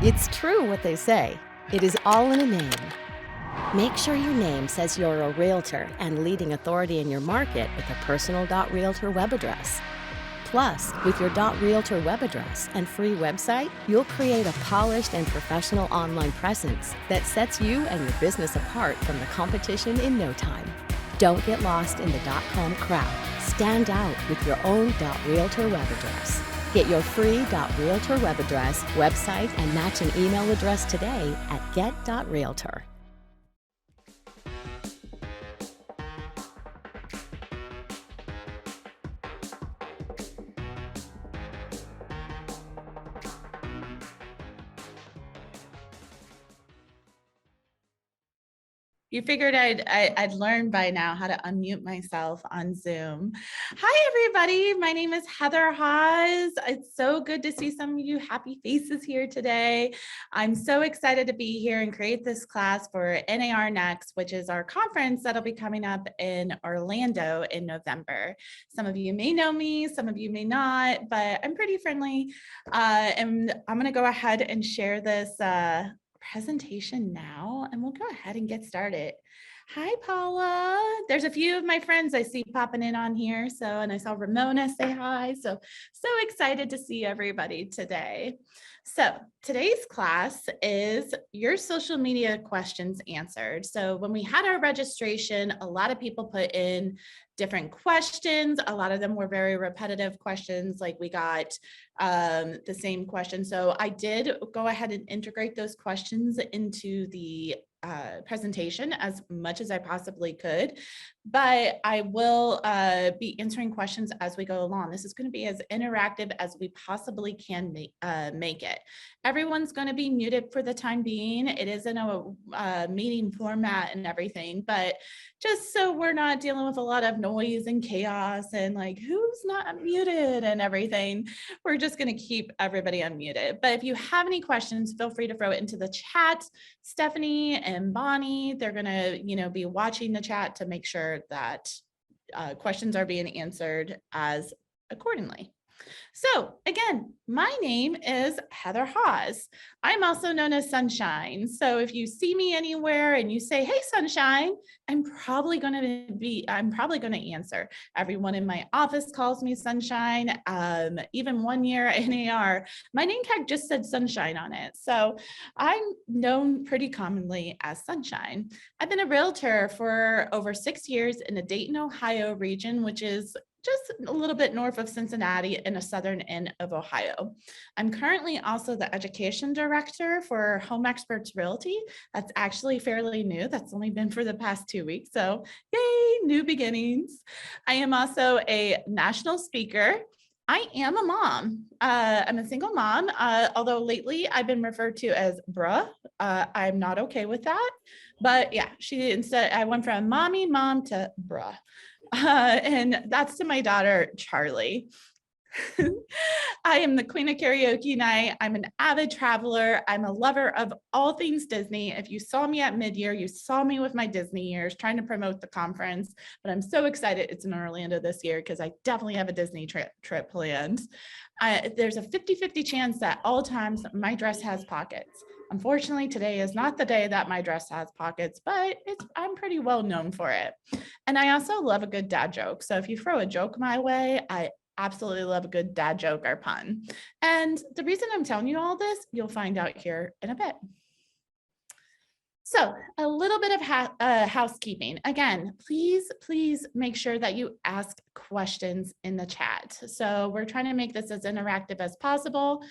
It's true what they say. It is all in a name. Make sure your name says you're a realtor and leading authority in your market with a personal .realtor web address. Plus, with your .realtor web address and free website, you'll create a polished and professional online presence that sets you and your business apart from the competition in no time. Don't get lost in the .com crowd. Stand out with your own .realtor web address. Get your free .realtor web address, website, and matching email address today at get.realtor. You figured I'd learn by now how to unmute myself on Zoom. Hi, everybody. My name is Heather Haas. It's so good to see some of you happy faces here today. I'm so excited to be here and create this class for NAR Next, which is our conference that'll be coming up in Orlando in November. Some of you may know me, some of you may not, but I'm pretty friendly. And I'm going to go ahead and share this presentation now, and we'll go ahead and get started. Hi, Paula. There's a few of my friends I see popping in on here. So, and I saw Ramona say hi. So excited to see everybody today. So today's class is your social media questions answered. So when we had our registration, a lot of people put in different questions. A lot of them were very repetitive questions, like we got the same question. So I did go ahead and integrate those questions into the presentation as much as I possibly could, but I will be answering questions as we go along. This is going to be as interactive as we possibly can make it. Everyone's going to be muted for the time being. It is in a meeting format and everything, but just so we're not dealing with a lot of noise and chaos and like who's not muted and everything, we're just going to keep everybody unmuted. But if you have any questions, feel free to throw it into the chat. Stephanie and Bonnie, they're going to, be watching the chat to make sure that questions are being answered as accordingly. So again, my name is Heather Haas. I'm also known as Sunshine. So if you see me anywhere and you say, hey, Sunshine, I'm probably going to answer. Everyone in my office calls me Sunshine. Even one year at NAR, my name tag just said Sunshine on it. So I'm known pretty commonly as Sunshine. I've been a realtor for over 6 years in the Dayton, Ohio region, which is just a little bit north of Cincinnati in the southern end of Ohio. I'm currently also the education director for Home Experts Realty. That's actually fairly new. That's only been for the past 2 weeks. So yay, new beginnings. I am also a national speaker. I am a mom. I'm a single mom, although lately I've been referred to as bruh. I'm not okay with that. But yeah, I went from mommy, mom to bruh. And that's to my daughter, Charlie. I am the queen of karaoke night. I'm an avid traveler. I'm a lover of all things Disney. If you saw me at mid-year, you saw me with my Disney years trying to promote the conference, but I'm so excited it's in Orlando this year because I definitely have a Disney trip planned. There's a 50-50 chance that all times my dress has pockets. Unfortunately, today is not the day that my dress has pockets, but I'm pretty well known for it. And I also love a good dad joke. So if you throw a joke my way, I absolutely love a good dad joke or pun. And the reason I'm telling you all this, you'll find out here in a bit. So a little bit of housekeeping. Again, please make sure that you ask questions in the chat. So we're trying to make this as interactive as possible.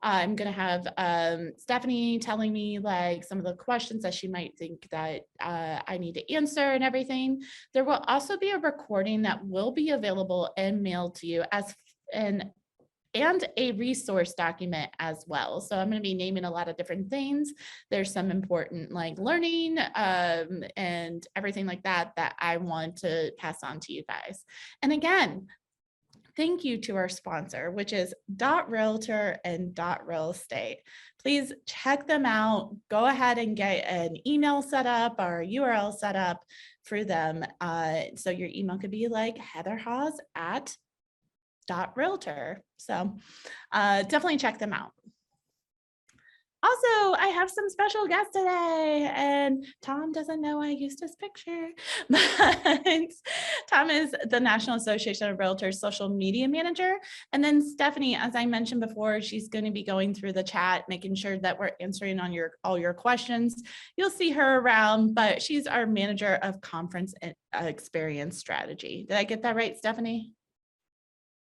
I'm going to have Stephanie telling me like some of the questions that she might think that I need to answer and everything. There will also be a recording that will be available and mailed to you and a resource document as well. So I'm going to be naming a lot of different things. There's some important like learning and everything like that I want to pass on to you guys. And again, thank you to our sponsor, which is .realtor and .real estate. Please check them out. Go ahead and get an email set up or URL set up for them. So your email could be like heatherhaas@.realtor. So definitely check them out. Also, I have some special guests today, and Tom doesn't know I used his picture, but Tom is the National Association of Realtors social media manager. And then Stephanie, as I mentioned before, she's going to be going through the chat, making sure that we're answering on all your questions. You'll see her around, but she's our manager of conference and experience strategy. Did I get that right, Stephanie?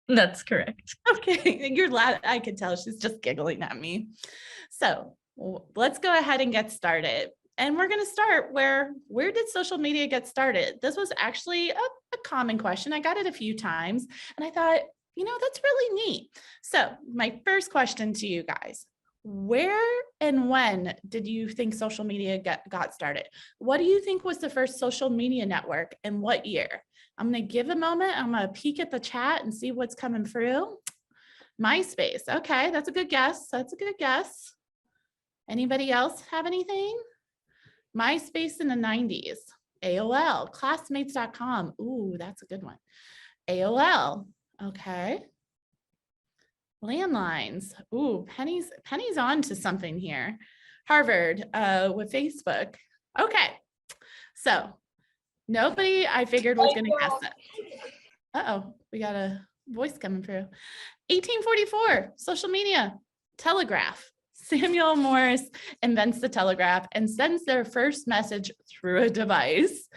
That's correct. Okay, you're loud. I could tell she's just giggling at me. So let's go ahead and get started. And we're going to start where did social media get started? This was actually a common question. I got it a few times and I thought, that's really neat. So my first question to you guys, where and when did you think social media got started? What do you think was the first social media network and what year? I'm going to give a moment. I'm going to peek at the chat and see what's coming through. MySpace. Okay, that's a good guess. That's a good guess. Anybody else have anything? MySpace in the 90s. AOL, classmates.com. Ooh, that's a good one. AOL. Okay. Landlines. Ooh, Penny's on to something here. Harvard with Facebook. Okay. So nobody I figured was going to guess it. Uh-oh, we got a voice coming through. 1844, social media, telegraph. Samuel Morse invents the telegraph and sends their first message through a device.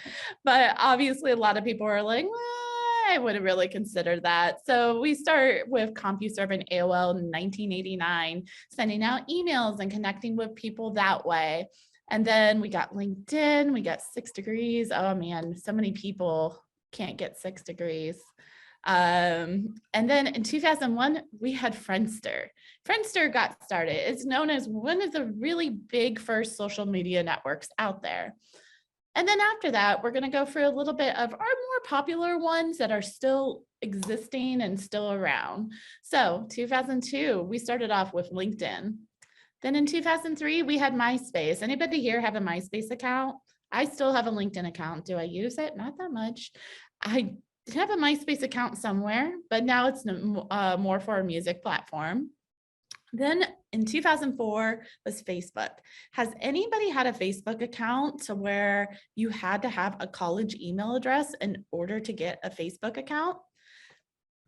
But obviously, a lot of people are like, well, I wouldn't really consider that. So we start with CompuServe and AOL in 1989, sending out emails and connecting with people that way. And then we got LinkedIn, we got 6 degrees. Oh man, so many people can't get 6 degrees. And then in 2001, we had Friendster. Friendster got started. It's known as one of the really big first social media networks out there. And then after that, we're going to go through a little bit of our more popular ones that are still existing and still around. So 2002, we started off with LinkedIn. Then in 2003, we had MySpace. Anybody here have a MySpace account? I still have a LinkedIn account. Do I use it? Not that much. I have a MySpace account somewhere, but now it's more for a music platform. Then in 2004 was Facebook. Has anybody had a Facebook account to where you had to have a college email address in order to get a Facebook account?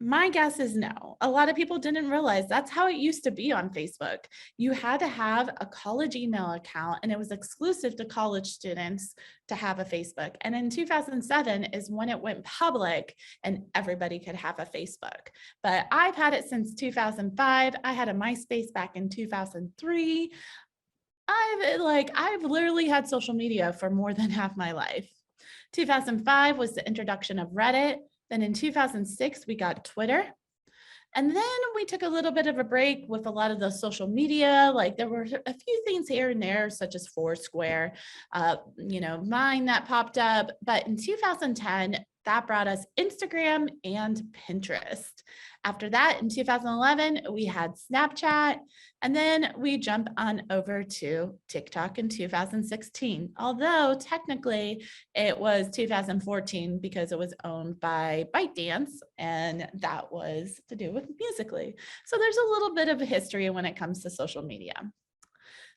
My guess is no. A lot of people didn't realize that's how it used to be on Facebook. You had to have a college email account and it was exclusive to college students to have a Facebook. And in 2007 is when it went public and everybody could have a Facebook. But I've had it since 2005. I had a MySpace back in 2003. I've literally had social media for more than half my life. 2005 was the introduction of Reddit. Then in 2006, we got Twitter. And then we took a little bit of a break with a lot of the social media. Like there were a few things here and there, such as Foursquare, Vine that popped up. But in 2010, that brought us Instagram and Pinterest. After that, in 2011, we had Snapchat, and then we jump on over to TikTok in 2016. Although technically it was 2014 because it was owned by ByteDance, and that was to do with Musical.ly. So there's a little bit of a history when it comes to social media.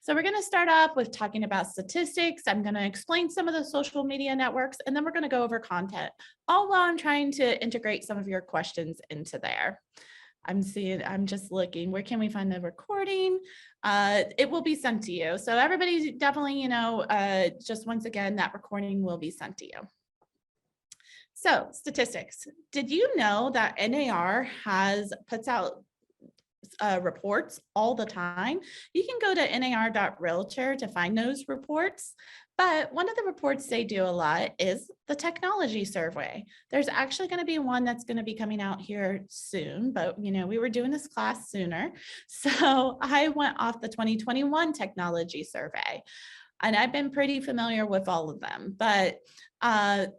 So we're going to start off with talking about statistics. I'm going to explain some of the social media networks, and then we're going to go over content, all while I'm trying to integrate some of your questions into there. I'm just looking, where can we find the recording? It will be sent to you. So everybody definitely, just once again, that recording will be sent to you. So statistics. Did you know that NAR puts out reports all the time? You can go to nar.realtor to find those reports. But one of the reports they do a lot is the technology survey. There's actually going to be one that's going to be coming out here soon, but we were doing this class sooner. So I went off the 2021 technology survey, and I've been pretty familiar with all of them, but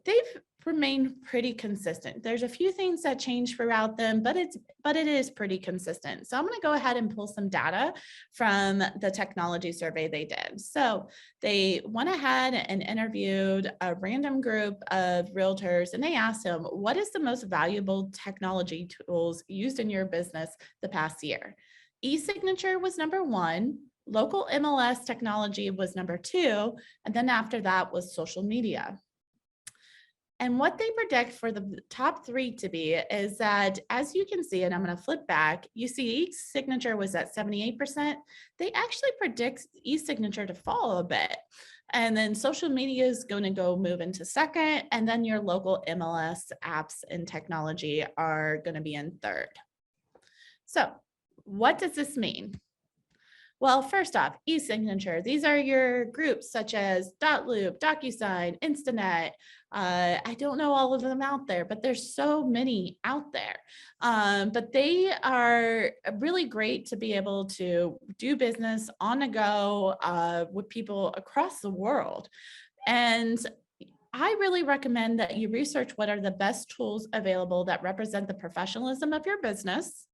they've remained pretty consistent. There's a few things that change throughout them, but it is pretty consistent. So I'm going to go ahead and pull some data from the technology survey they did. So they went ahead and interviewed a random group of realtors, and they asked them, what is the most valuable technology tools used in your business the past year? E-signature was number 1. Local MLS technology was number 2, and then after that was social media. And what they predict for the top 3 to be is that, as you can see, and I'm going to flip back, you see e-signature was at 78%. They actually predict e-signature to fall a bit. And then social media is going to go move into second. And then your local MLS apps and technology are going to be in third. So what does this mean? Well, first off, e-signature. These are your groups such as Dotloop, DocuSign, Instanet. I don't know all of them out there, but there's so many out there. But they are really great to be able to do business on the go with people across the world. And I really recommend that you research what are the best tools available that represent the professionalism of your business.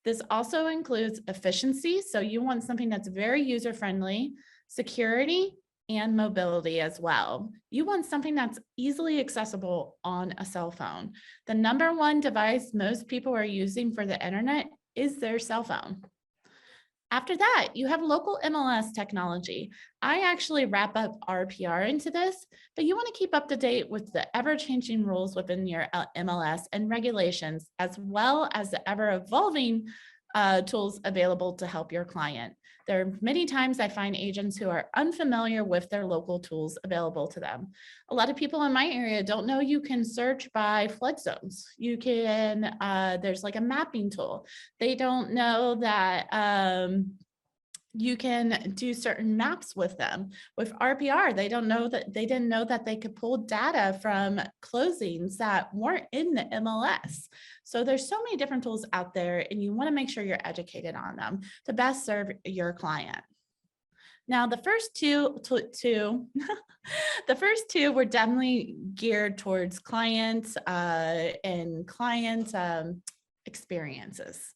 This also includes efficiency. So you want something that's very user-friendly, security, and mobility as well. You want something that's easily accessible on a cell phone. The number 1 device most people are using for the internet is their cell phone. After that, you have local MLS technology. I actually wrap up RPR into this, but you want to keep up to date with the ever-changing rules within your MLS and regulations, as well as the ever-evolving tools available to help your client. There are many times I find agents who are unfamiliar with their local tools available to them. A lot of people in my area don't know you can search by flood zones. You can, there's like a mapping tool. They don't know that you can do certain maps with them. With RPR, they didn't know that they could pull data from closings that weren't in the MLS. So there's so many different tools out there, and you want to make sure you're educated on them to best serve your client. Now, the first two, the first 2 were definitely geared towards clients and client experiences.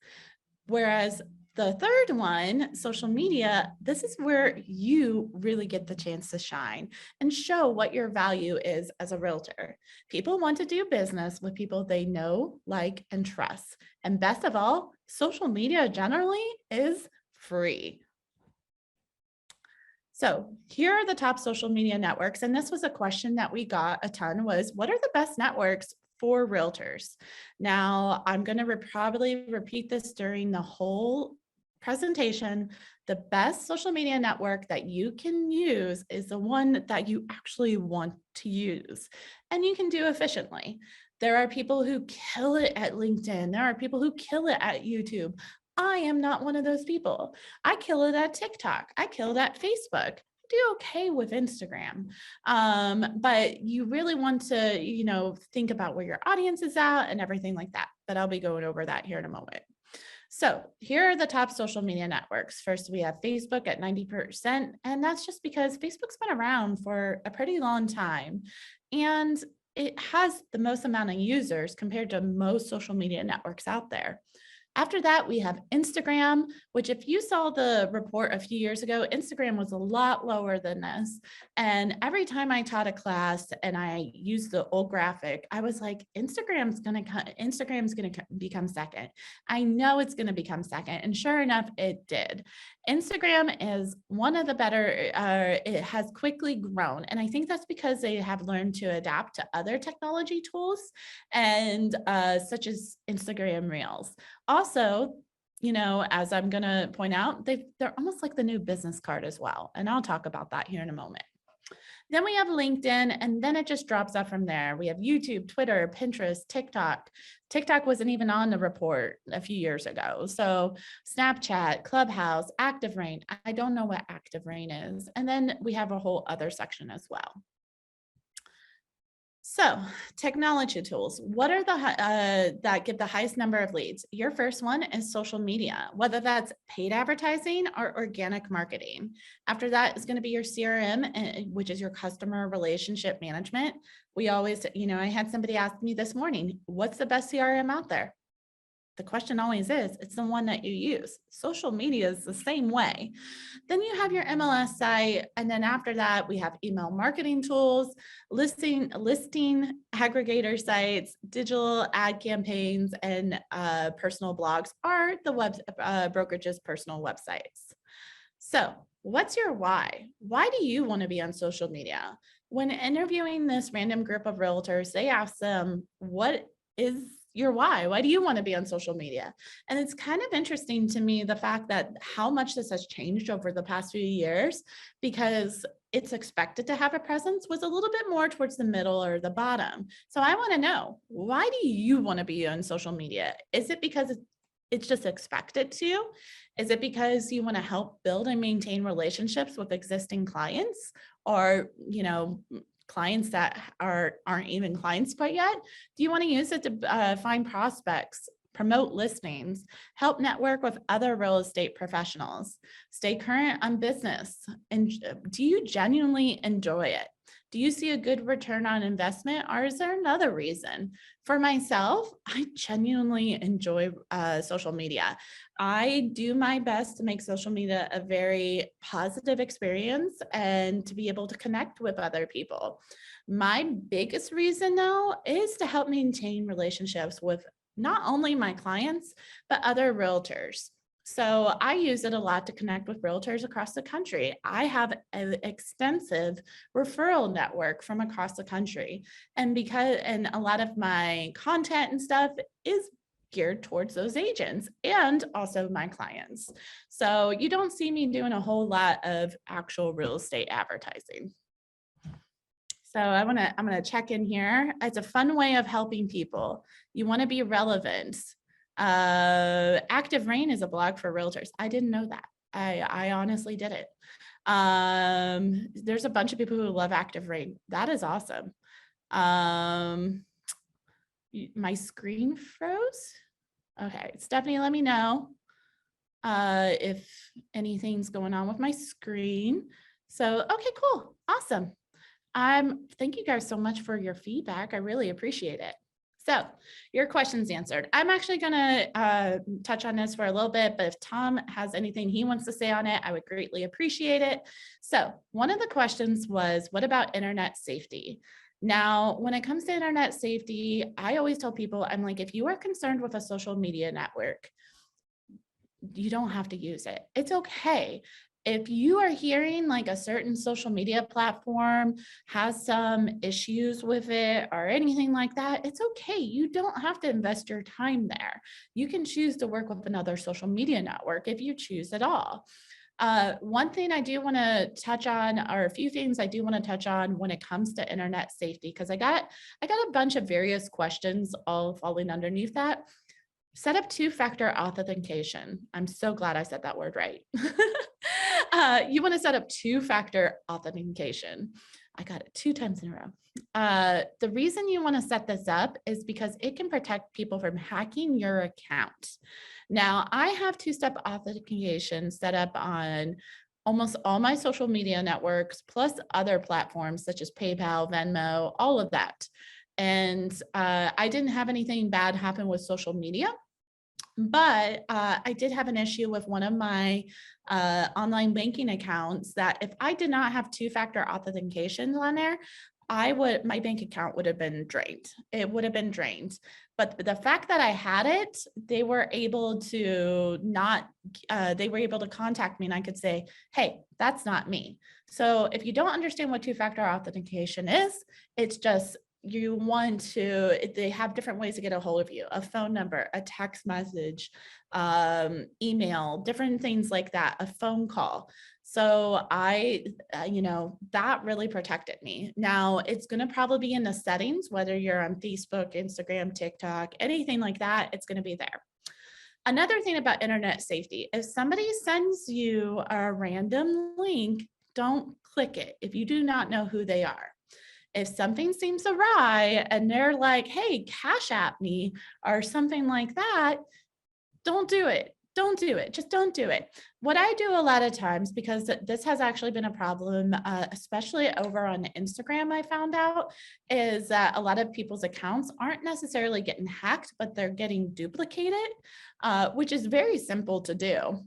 Whereas the third one, social media, this is where you really get the chance to shine and show what your value is as a realtor. People want to do business with people they know, like, and trust. And best of all, social media generally is free. So here are the top social media networks. And this was a question that we got a ton, was what are the best networks for realtors? Now, I'm going to probably repeat this during the whole presentation. The best social media network that you can use is the one that you actually want to use, and you can do efficiently. There are people who kill it at LinkedIn. There are people who kill it at YouTube. I am not one of those people. I kill it at TikTok. I kill it at Facebook. I do okay with Instagram. But you really want to, think about where your audience is at and everything like that. But I'll be going over that here in a moment. So here are the top social media networks. First, we have Facebook at 90%, and that's just because Facebook's been around for a pretty long time, and it has the most amount of users compared to most social media networks out there. After that, we have Instagram, which if you saw the report a few years ago, Instagram was a lot lower than this. And every time I taught a class and I used the old graphic, I was like, Instagram's going to become second. I know it's going to become second. And sure enough, it did. Instagram is one of the better, it has quickly grown. And I think that's because they have learned to adapt to other technology tools and such as Instagram Reels. Also, as I'm going to point out, they're almost like the new business card as well. And I'll talk about that here in a moment. Then we have LinkedIn, and then it just drops off from there. We have YouTube, Twitter, Pinterest, TikTok. TikTok wasn't even on the report a few years ago. So Snapchat, Clubhouse, ActiveRain. I don't know what ActiveRain is. And then we have a whole other section as well. So technology tools, what are the that give the highest number of leads? Your first one is social media, whether that's paid advertising or organic marketing. After that is going to be your CRM, which is your customer relationship management. We always, I had somebody ask me this morning, what's the best CRM out there? The question always is, it's the one that you use. Social media is the same way. Then you have your MLS site. And then after that, we have email marketing tools, listing aggregator sites, digital ad campaigns, and personal blogs are the brokerage's personal websites. So what's your why? Why do you want to be on social media? When interviewing this random group of realtors, they ask them, what is your why? Why do you want to be on social media? And it's kind of interesting to me, the fact that how much this has changed over the past few years, because it's expected to have a presence was a little bit more towards the middle or the bottom. So I want to know, why do you want to be on social media? Is it because it's just expected to? Is it because you want to help build and maintain relationships with existing clients, or, clients that aren't even clients quite yet? Do you want to use it to find prospects, promote listings, help network with other real estate professionals, stay current on business? And do you genuinely enjoy it? Do you see a good return on investment, or is there another reason? For myself, I genuinely enjoy social media. I do my best to make social media a very positive experience and to be able to connect with other people. My biggest reason, though, is to help maintain relationships with not only my clients, but other realtors. So I use it a lot to connect with realtors across the country. I have an extensive referral network from across the country. And a lot of my content and stuff is geared towards those agents and also my clients. So you don't see me doing a whole lot of actual real estate advertising. So I'm gonna check in here. It's a fun way of helping people. You want to be relevant. Active Rain is a blog for realtors. I didn't know that. I honestly didn't. There's a bunch of people who love Active Rain. That is awesome. My screen froze. Okay, Stephanie, let me know if anything's going on with my screen. So, okay, cool, awesome. Thank you guys so much for your feedback. I really appreciate it. So your question's answered. I'm actually gonna touch on this for a little bit, but if Tom has anything he wants to say on it, I would greatly appreciate it. So one of the questions was, what about internet safety? Now, when it comes to internet safety, I always tell people, I'm like, if you are concerned with a social media network, you don't have to use it. It's okay. If you are hearing like a certain social media platform has some issues with it or anything like that, it's okay. You don't have to invest your time there. You can choose to work with another social media network if you choose at all. One thing I do want to touch on, or a few things I do want to touch on when it comes to internet safety, because I got a bunch of various questions all falling underneath that. Set up two-factor authentication. I'm so glad I said that word right. You want to set up two-factor authentication. I got it 2 times in a row. The reason you want to set this up is because it can protect people from hacking your account. Now, I have two-step authentication set up on almost all my social media networks, plus other platforms such as PayPal, Venmo, all of that. And I didn't have anything bad happen with social media. But I did have an issue with one of my online banking accounts that if I did not have two-factor authentication on there, my bank account would have been drained. It would have been drained. But the fact that I had it, they were able to contact me and I could say, hey, that's not me. So if you don't understand what two-factor authentication is, it's just they have different ways to get a hold of you, a phone number, a text message, email, different things like that, a phone call. So that really protected me. Now it's going to probably be in the settings, whether you're on Facebook, Instagram, TikTok, anything like that, it's going to be there. Another thing about internet safety, if somebody sends you a random link, don't click it if you do not know who they are. If something seems awry and they're like, hey, cash app me or something like that, don't do it. Don't do it. Just don't do it. What I do a lot of times, because this has actually been a problem, especially over on Instagram, I found out, is that a lot of people's accounts aren't necessarily getting hacked, but they're getting duplicated, which is very simple to do.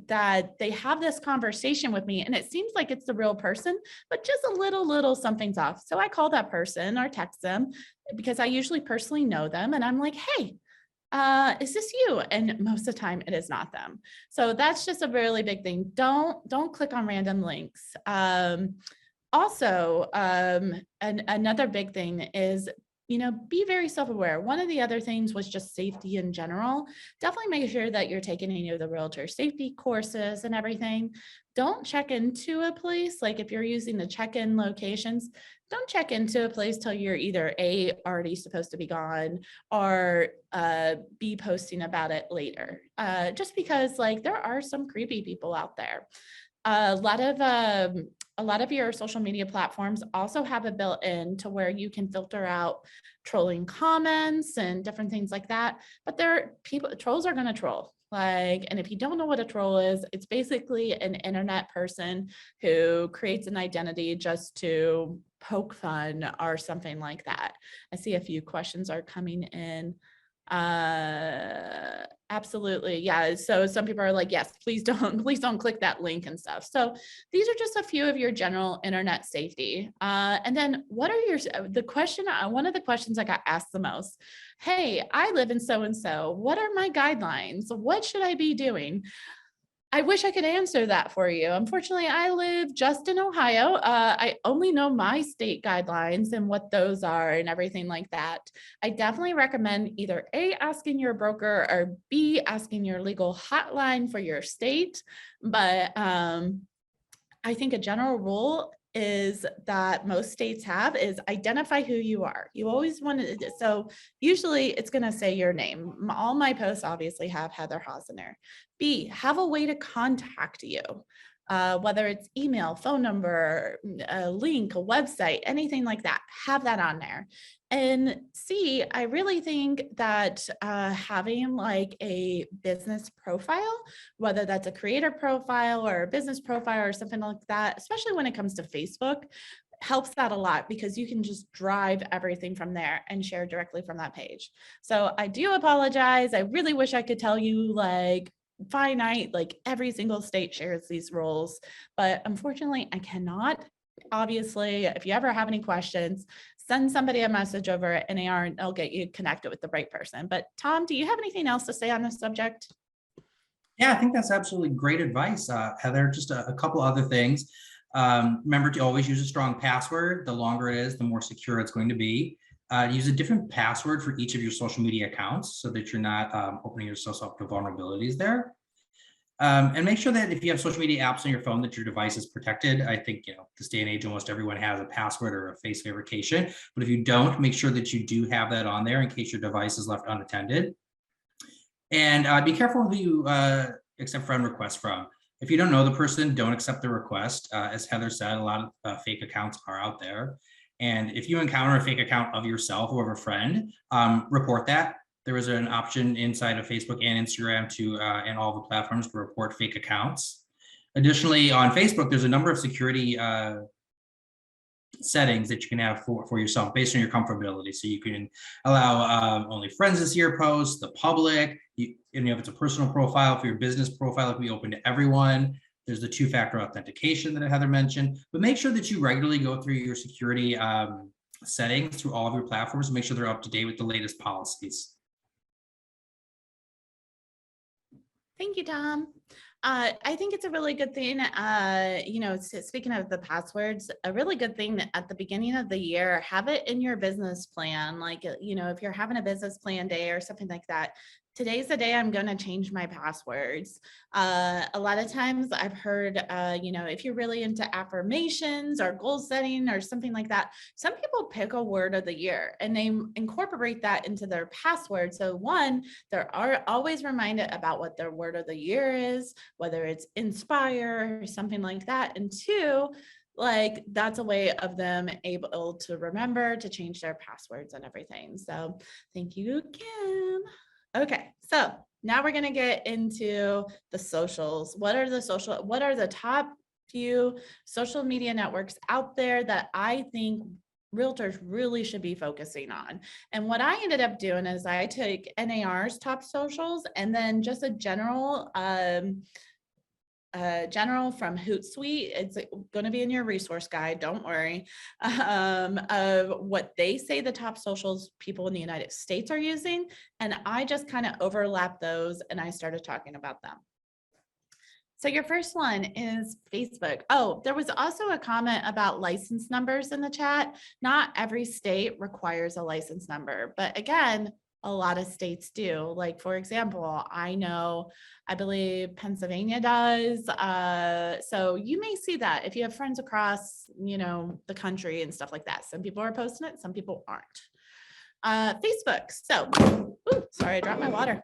That they have this conversation with me and it seems like it's the real person, but just a little something's off. So I call that person or text them because I usually personally know them. And I'm like, hey, is this you? And most of the time it is not them. So that's just a really big thing. Don't click on random links. Also, another big thing is, be very self-aware. One of the other things was just safety in general. Definitely make sure that you're taking any of the realtor safety courses and everything. Don't check into a place. Like if you're using the check-in locations, don't check into a place till you're either already supposed to be gone, or be posting about it later. Just because like there are some creepy people out there. A lot of your social media platforms also have it built in to where you can filter out trolling comments and different things like that. But trolls are going to troll. And if you don't know what a troll is, it's basically an internet person who creates an identity just to poke fun or something like that. I see a few questions are coming in. Absolutely. Yeah. So some people are like, yes, please don't click that link and stuff. So these are just a few of your general internet safety. And then one of the questions I got asked the most, hey, I live in so-and-so. What are my guidelines? What should I be doing? I wish I could answer that for you. Unfortunately, I live just in Ohio. I only know my state guidelines and what those are and everything like that. I definitely recommend either A, asking your broker, or B, asking your legal hotline for your state. But I think a general rule is that most states have is identify who you are. You always want to, so usually it's going to say your name. All my posts obviously have Heather Haas in there. B, have a way to contact you. Whether it's email, phone number, a link, a website, anything like that, have that on there. And C, I really think that having like a business profile, whether that's a creator profile or a business profile or something like that, especially when it comes to Facebook, helps that a lot because you can just drive everything from there and share directly from that page. So I do apologize. I really wish I could tell you like finite, like every single state shares these rules, but unfortunately I cannot. Obviously, if you ever have any questions, send somebody a message over at NAR and they'll get you connected with the right person. But Tom, do you have anything else to say on this subject? Yeah, I think that's absolutely great advice, Heather. Just a couple other things. Remember to always use a strong password. The longer it is, the more secure it's going to be. Use a different password for each of your social media accounts so that you're not opening yourself up to vulnerabilities there. And make sure that if you have social media apps on your phone, that your device is protected. I think, this day and age, almost everyone has a password or a face verification. But if you don't, make sure that you do have that on there in case your device is left unattended. And be careful who you accept friend requests from. If you don't know the person, don't accept the request. As Heather said, a lot of fake accounts are out there. And if you encounter a fake account of yourself or of a friend, report that. There is an option inside of Facebook and Instagram and all the platforms to report fake accounts. Additionally, on Facebook, there's a number of security settings that you can have for yourself based on your comfortability. So you can allow only friends to see your posts, the public, if it's a personal profile. For your business profile, it can be open to everyone. There's the two-factor authentication that Heather mentioned, but make sure that you regularly go through your security settings through all of your platforms and make sure they're up to date with the latest policies. Thank you, Tom. I think it's a really good thing, speaking of the passwords, a really good thing at the beginning of the year, have it in your business plan. Like, if you're having a business plan day or something like that, today's the day I'm going to change my passwords. A lot of times I've heard, if you're really into affirmations or goal setting or something like that, some people pick a word of the year and they incorporate that into their password. So one, they're always reminded about what their word of the year is, whether it's inspire or something like that. And two, like that's a way of them able to remember to change their passwords and everything. So thank you, Kim. Okay, so now we're going to get into the socials. What are the top few social media networks out there that I think realtors really should be focusing on? And what I ended up doing is I took NAR's top socials and then just a general general from Hootsuite. It's going to be in your resource guide, don't worry, of what they say the top socials people in the United States are using. And I just kind of overlap those and I started talking about them. So your first one is Facebook. Oh, there was also a comment about license numbers in the chat. Not every state requires a license number, but again, a lot of states do. Like, for example, I believe Pennsylvania does. So you may see that if you have friends across, the country and stuff like that. Some people are posting it, some people aren't. Facebook. So, sorry, I dropped my water.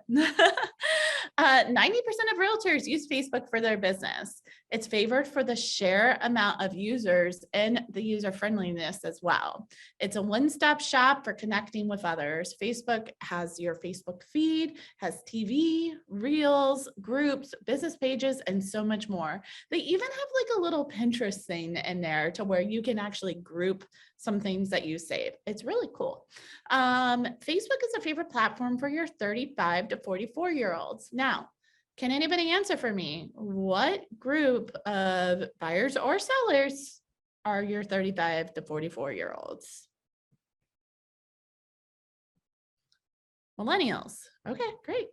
90% of realtors use Facebook for their business. It's favored for the sheer amount of users and the user friendliness as well. It's a one-stop shop for connecting with others. Facebook has your Facebook feed, has TV, reels, groups, business pages, and so much more. They even have like a little Pinterest thing in there to where you can actually group some things that you save. It's really cool. Facebook is a favorite platform for your 35 to 44-year-olds. Now, can anybody answer for me? What group of buyers or sellers are your 35 to 44-year-olds? Millennials. Okay, great.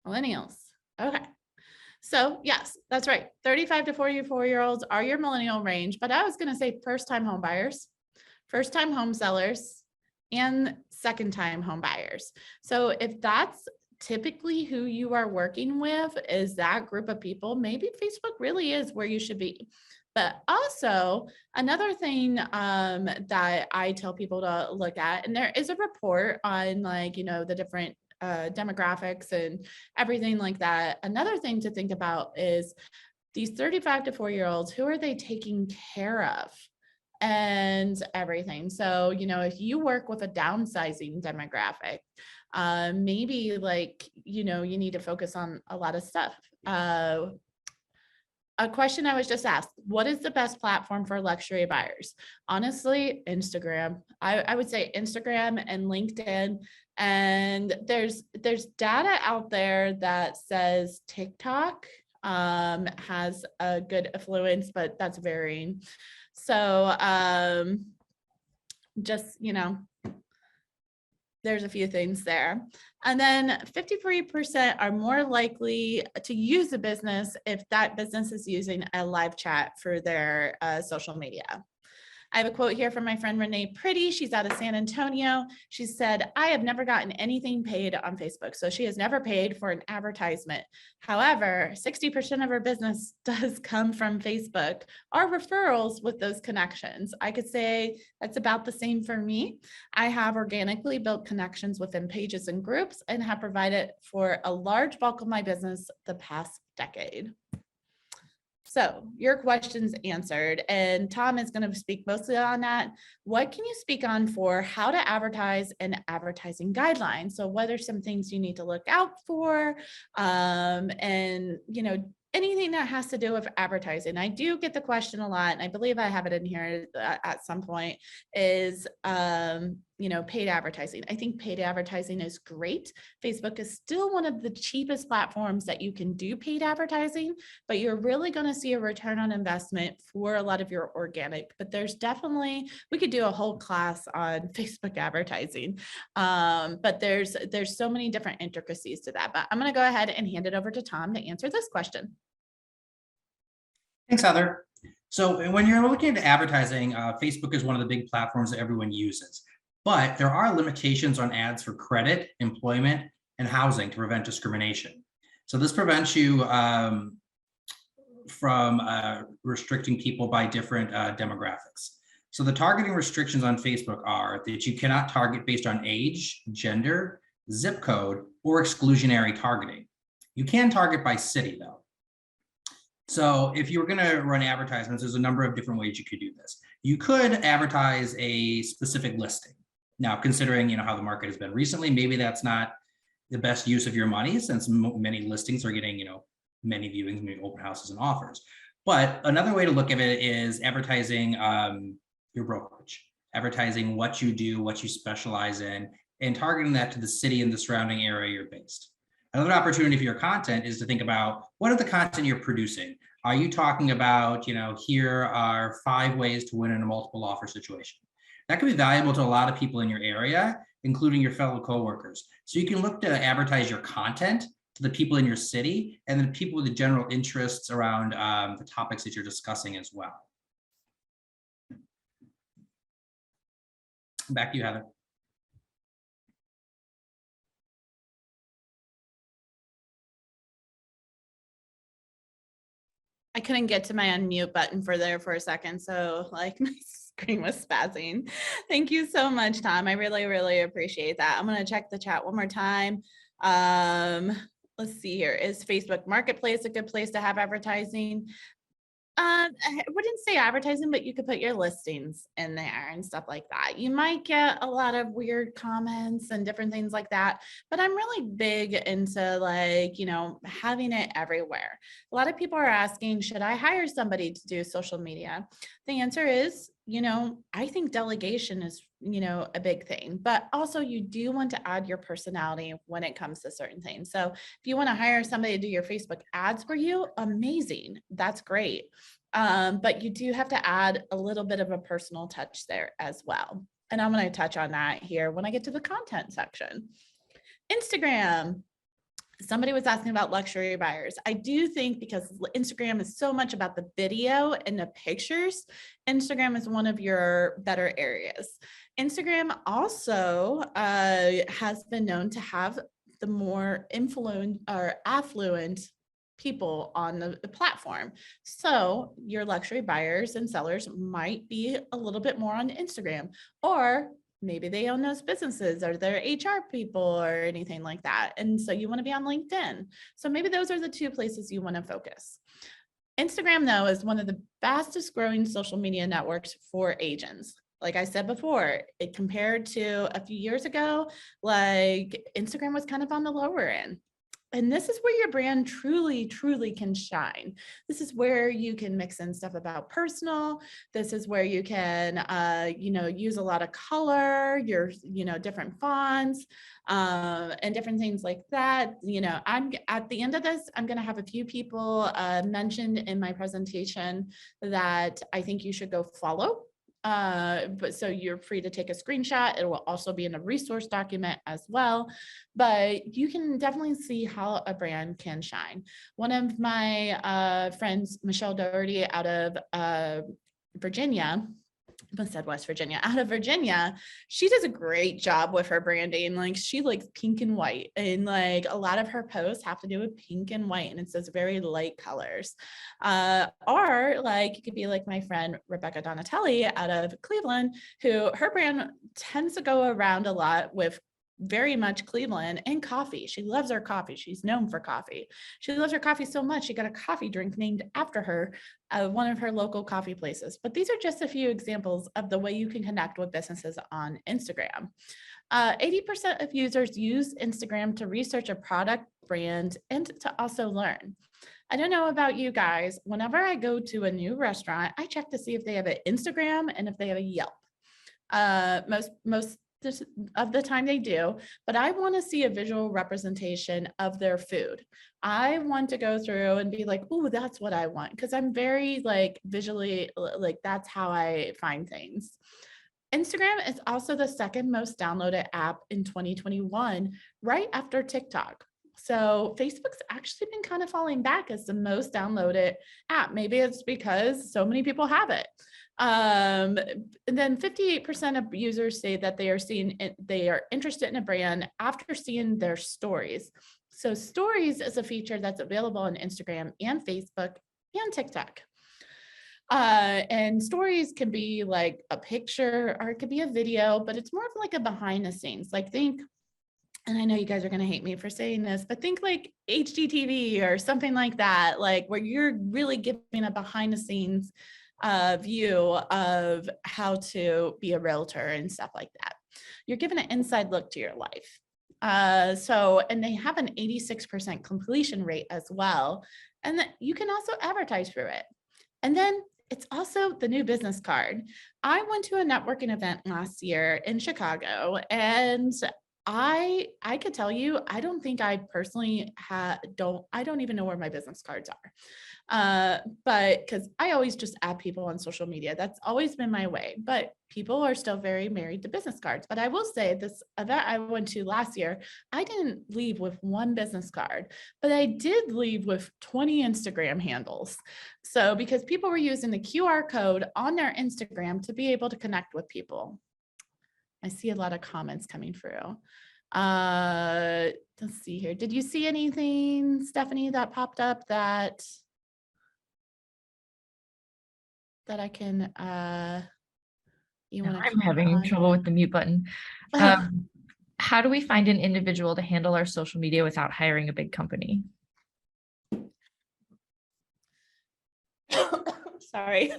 Millennials. Okay. So yes, that's right. 35 to 44-year-olds are your millennial range, but I was going to say first-time home buyers, first-time home sellers, and second-time home buyers. So if that's typically who you are working with, is that group of people, maybe Facebook really is where you should be. But also another thing that I tell people to look at, and there is a report on the different demographics and everything like that. Another thing to think about is these 35 to 4-year-olds, who are they taking care of and everything. So, if you work with a downsizing demographic, maybe you need to focus on a lot of stuff. A question I was just asked, what is the best platform for luxury buyers? Honestly, Instagram. I would say Instagram and LinkedIn. And there's data out there that says TikTok has a good influence, but that's varying. So just, there's a few things there. And then 53% are more likely to use a business if that business is using a live chat for their social media. I have a quote here from my friend Renee Pretty. She's out of San Antonio. She said, I have never gotten anything paid on Facebook. So she has never paid for an advertisement. However, 60% of her business does come from Facebook or referrals with those connections. I could say that's about the same for me. I have organically built connections within pages and groups and have provided for a large bulk of my business the past decade. So your question's answered, and Tom is going to speak mostly on that. What can you speak on for how to advertise and advertising guidelines? So what are some things you need to look out for? And, anything that has to do with advertising. I do get the question a lot, and I believe I have it in here at some point, is, paid advertising. I think paid advertising is great. Facebook is still one of the cheapest platforms that you can do paid advertising, but you're really going to see a return on investment for a lot of your organic. But there's definitely, we could do a whole class on Facebook advertising, but there's so many different intricacies to that. But I'm going to go ahead and hand it over to Tom to answer this question. Thanks, Heather. So when you're looking at advertising, Facebook is one of the big platforms that everyone uses, but there are limitations on ads for credit, employment, and housing to prevent discrimination. So this prevents you from restricting people by different demographics. So the targeting restrictions on Facebook are that you cannot target based on age, gender, zip code, or exclusionary targeting. You can target by city though. So if you were going to run advertisements, there's a number of different ways you could do this. You could advertise a specific listing. Now, considering how the market has been recently, maybe that's not the best use of your money, since many listings are getting many viewings, many open houses and offers. But another way to look at it is advertising your brokerage, advertising what you do, what you specialize in, and targeting that to the city and the surrounding area you're based. Another opportunity for your content is to think about what are the content you're producing? Are you talking about, here are 5 ways to win in a multiple offer situation? That could be valuable to a lot of people in your area, including your fellow coworkers. So you can look to advertise your content to the people in your city and the people with the general interests around the topics that you're discussing as well. Back to you, Heather. I couldn't get to my unmute button for a second. So like my screen was spazzing. Thank you so much, Tom. I really, really appreciate that. I'm going to check the chat one more time. Let's see here. Is Facebook Marketplace a good place to have advertising? I wouldn't say advertising, but you could put your listings in there and stuff like that. You might get a lot of weird comments and different things like that, but I'm really big into having it everywhere. A lot of people are asking, should I hire somebody to do social media? The answer is, I think delegation is, a big thing, but also you do want to add your personality when it comes to certain things. So if you want to hire somebody to do your Facebook ads for you, amazing. That's great. But you do have to add a little bit of a personal touch there as well. And I'm going to touch on that here when I get to the content section. Instagram. Somebody was asking about luxury buyers. I do think because Instagram is so much about the video and the pictures, Instagram is one of your better areas. Instagram also has been known to have the more influent or affluent people on the platform. So your luxury buyers and sellers might be a little bit more on Instagram, or maybe they own those businesses or they're HR people or anything like that. And so you want to be on LinkedIn. So maybe those are the 2 places you want to focus. Instagram, though, is one of the fastest growing social media networks for agents. Like I said before, it compared to a few years ago, like Instagram was kind of on the lower end. And this is where your brand truly, truly can shine. This is where you can mix in stuff about personal. This is where you can, use a lot of color, your, different fonts, and different things like that. I'm at the end of this, I'm going to have a few people mentioned in my presentation that I think you should go follow. But so you're free to take a screenshot. It will also be in a resource document as well, but you can definitely see how a brand can shine. One of my friends, Michelle Doherty out of Virginia, I said West Virginia, out of Virginia, she does a great job with her branding. Like she likes pink and white, and like a lot of her posts have to do with pink and white, and it says very light colors. Or like it could be like my friend Rebecca Donatelli out of Cleveland, who her brand tends to go around a lot with very much Cleveland and coffee. She loves her coffee. She's known for coffee. She loves her coffee so much, she got a coffee drink named after her, one of her local coffee places. But these are just a few examples of the way you can connect with businesses on Instagram. 80% of users use Instagram to research a product, brand, and to also learn. I don't know about you guys. Whenever I go to a new restaurant, I check to see if they have an Instagram and if they have a Yelp. Most of the time they do, but I want to see a visual representation of their food. I want to go through and be like, oh, that's what I want. Because I'm very like visually, like that's how I find things. Instagram is also the second most downloaded app in 2021, right after TikTok. So Facebook's actually been kind of falling back as the most downloaded app. Maybe it's because so many people have it. And then 58% of users say that they are interested in a brand after seeing their stories. So stories is a feature that's available on Instagram and Facebook and TikTok. And stories can be like a picture or it could be a video, but it's more of like a behind the scenes. Like think, and I know you guys are going to hate me for saying this, but think like HGTV or something like that, like where you're really giving a behind the scenes view of how to be a realtor and stuff like that. You're given an inside look to your life. And they have an 86% completion rate as well. And you can also advertise through it. And then it's also the new business card. I went to a networking event last year in Chicago, and I could tell you, I don't think I personally I don't even know where my business cards are. But because I always just add people on social media. That's always been my way. But people are still very married to business cards. But I will say this event I went to last year, I didn't leave with one business card, but I did leave with 20 Instagram handles. So because people were using the QR code on their Instagram to be able to connect with people. I see a lot of comments coming through. Let's see here. Did you see anything, Stephanie, that popped up that I can you No, want to I'm having trouble with the mute button. How do we find an individual to handle our social media without hiring a big company? Sorry.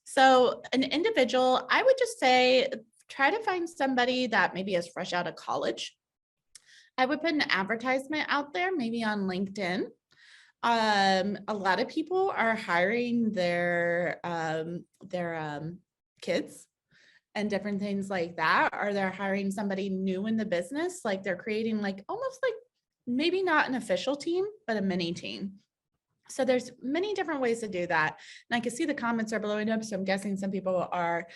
So an individual, I would just say, try to find somebody that maybe is fresh out of college. I would put an advertisement out there, maybe on LinkedIn. A lot of people are hiring their kids and different things like that, or they're hiring somebody new in the business. Like they're creating like almost like maybe not an official team, but a mini team. So there's many different ways to do that. And I can see the comments are blowing up. So I'm guessing some people are,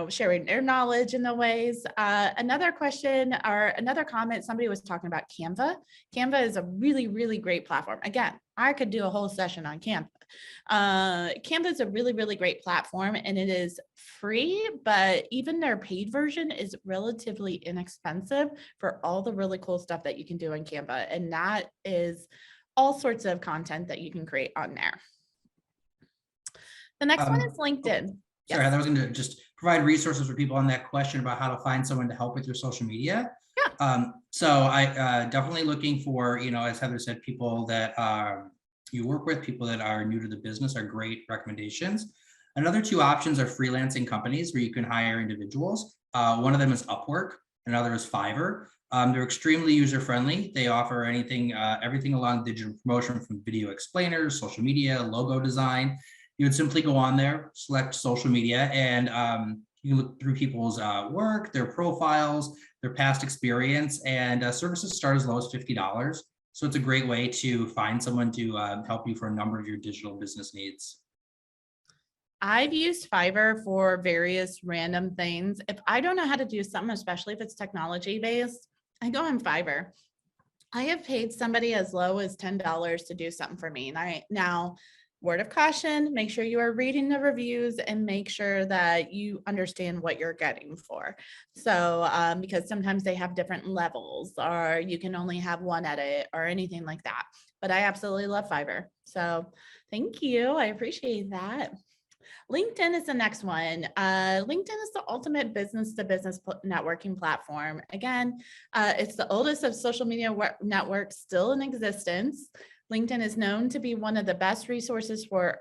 sharing their knowledge in the ways. Another question or another comment, somebody was talking about Canva. Canva is a really, really great platform. Again, I could do a whole session on Canva. Canva is a really, really great platform and it is free, but even their paid version is relatively inexpensive for all the really cool stuff that you can do on Canva. And that is all sorts of content that you can create on there. The next one is LinkedIn. Sorry, I was going to just provide resources for people on that question about how to find someone to help with your social media. Yeah. So I definitely looking for, as Heather said, people that you work with, people that are new to the business are great recommendations. Another two options are freelancing companies where you can hire individuals. One of them is Upwork, another is Fiverr. They're extremely user-friendly. They offer everything along digital promotion from video explainers, social media, logo design. You would simply go on there, select social media, and you can look through people's work, their profiles, their past experience, and services start as low as $50. So it's a great way to find someone to help you for a number of your digital business needs. I've used Fiverr for various random things. If I don't know how to do something, especially if it's technology based, I go on Fiverr. I have paid somebody as low as $10 to do something for me. And now, word of caution, make sure you are reading the reviews and make sure that you understand what you're getting for. So, because sometimes they have different levels or you can only have one edit or anything like that. But I absolutely love Fiverr. So thank you. I appreciate that. LinkedIn is the next one. LinkedIn is the ultimate business-to-business networking platform. Again, it's the oldest of social media networks still in existence. LinkedIn is known to be one of the best resources for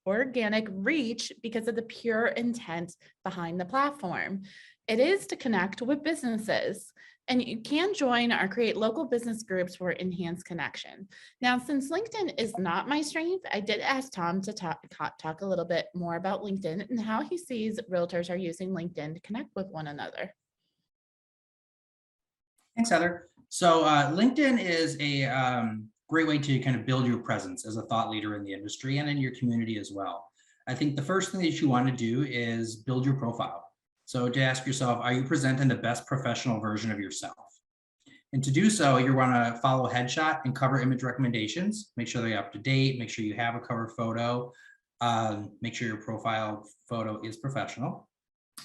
organic reach because of the pure intent behind the platform. It is to connect with businesses. And you can join or create local business groups for enhanced connection. Now, since LinkedIn is not my strength, I did ask Tom to talk a little bit more about LinkedIn and how he sees realtors are using LinkedIn to connect with one another. Thanks, Heather. So LinkedIn is a great way to kind of build your presence as a thought leader in the industry and in your community as well. I think the first thing that you want to do is build your profile. So to ask yourself, are you presenting the best professional version of yourself? And to do so, you want to follow headshot and cover image recommendations. Make sure they're up to date. Make sure you have a cover photo. Make sure your profile photo is professional.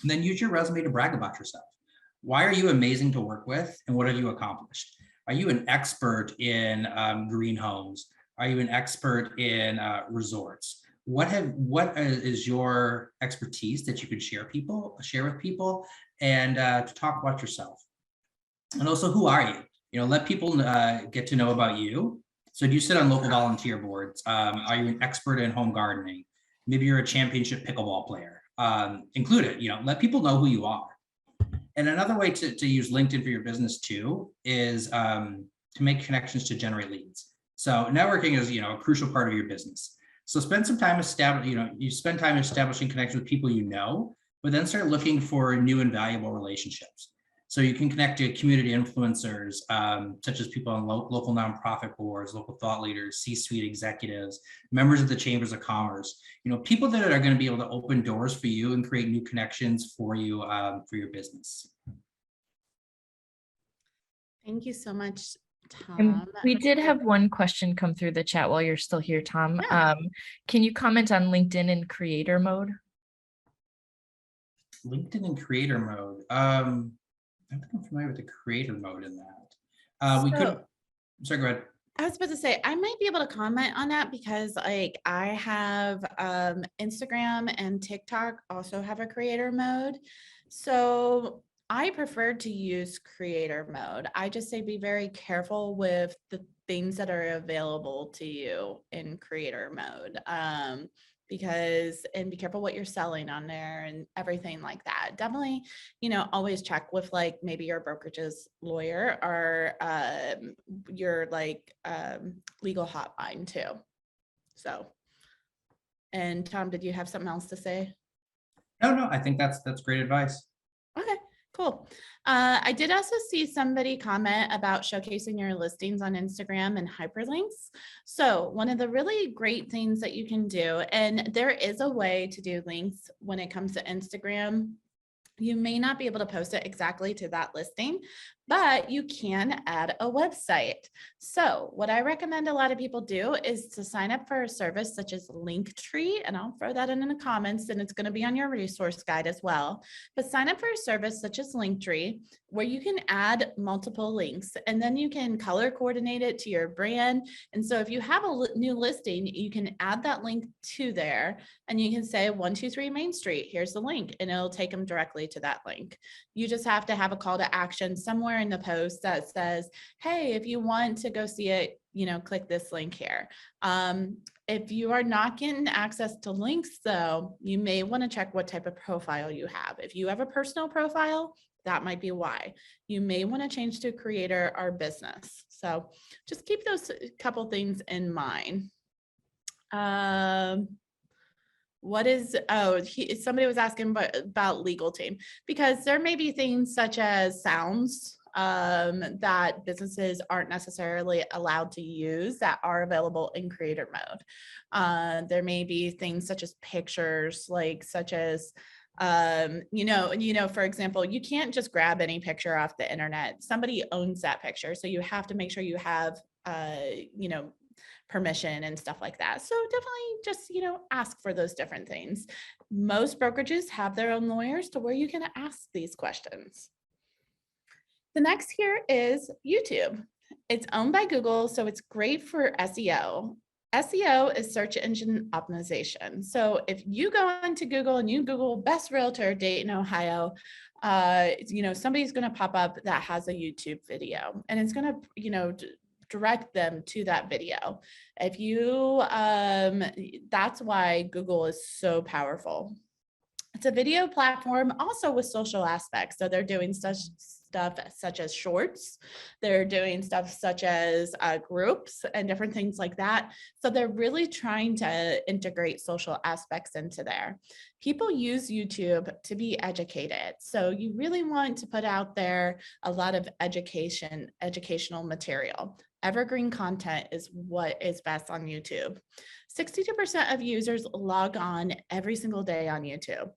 And then use your resume to brag about yourself. Why are you amazing to work with? And what have you accomplished? Are you an expert in green homes? Are you an expert in resorts? What is your expertise that you could share with people and to talk about yourself? And also, who are you? Let people get to know about you. So do you sit on local volunteer boards? Are you an expert in home gardening? Maybe you're a championship pickleball player. Include it, let people know who you are. And another way to use LinkedIn for your business too is to make connections to generate leads. So networking is, a crucial part of your business. So spend some time establishing connections with people but then start looking for new and valuable relationships. So you can connect to community influencers, such as people on local nonprofit boards, local thought leaders, C-suite executives, members of the chambers of commerce, people that are going to be able to open doors for you and create new connections for you, for your business. Thank you so much, And Tom. we did have one question come through the chat while you're still here, Tom. Yeah. Can you comment on LinkedIn in creator mode? LinkedIn in creator mode. I don't think I'm familiar with the creator mode in that. We could. Sorry, go ahead. I was about to say, I might be able to comment on that because I have Instagram and TikTok also have a creator mode. So I prefer to use creator mode. I just say be very careful with the things that are available to you in creator mode. And be careful what you're selling on there and everything like that. Definitely, always check with like maybe your brokerage's lawyer or your legal hotline too. So, and Tom, did you have something else to say? No, I think that's great advice. Okay, cool. I did also see somebody comment about showcasing your listings on Instagram and hyperlinks. So one of the really great things that you can do, and there is a way to do links when it comes to Instagram. You may not be able to post it exactly to that listing, but you can add a website. So what I recommend a lot of people do is to sign up for a service such as Linktree, and I'll throw that in the comments and it's going to be on your resource guide as well. But sign up for a service such as Linktree where you can add multiple links and then you can color coordinate it to your brand. And so if you have a new listing, you can add that link to there and you can say 123 Main Street, here's the link, and it'll take them directly to that link. You just have to have a call to action somewhere in the post that says, hey, if you want to go see it, click this link here. If you are not getting access to links though, you may want to check what type of profile you have. If you have a personal profile, that might be why. You may want to change to creator or business. So just keep those couple things in mind. Somebody was asking about legal team, because there may be things such as sounds that businesses aren't necessarily allowed to use that are available in creator mode. There may be things such as pictures, such as for example, you can't just grab any picture off the internet. Somebody owns that picture. So you have to make sure you have, permission and stuff like that. So definitely just, ask for those different things. Most brokerages have their own lawyers to where you can ask these questions. The next here is YouTube. It's owned by Google, so it's great for SEO. SEO is search engine optimization. So if you go into Google and you Google best realtor Dayton, Ohio, somebody's going to pop up that has a YouTube video, and it's going to, direct them to that video. If you, that's why Google is so powerful. It's a video platform also with social aspects. So they're doing stuff such as shorts. They're doing stuff such as groups and different things like that. So they're really trying to integrate social aspects into there. People use YouTube to be educated. So you really want to put out there a lot of educational material. Evergreen content is what is best on YouTube. 62% of users log on every single day on YouTube.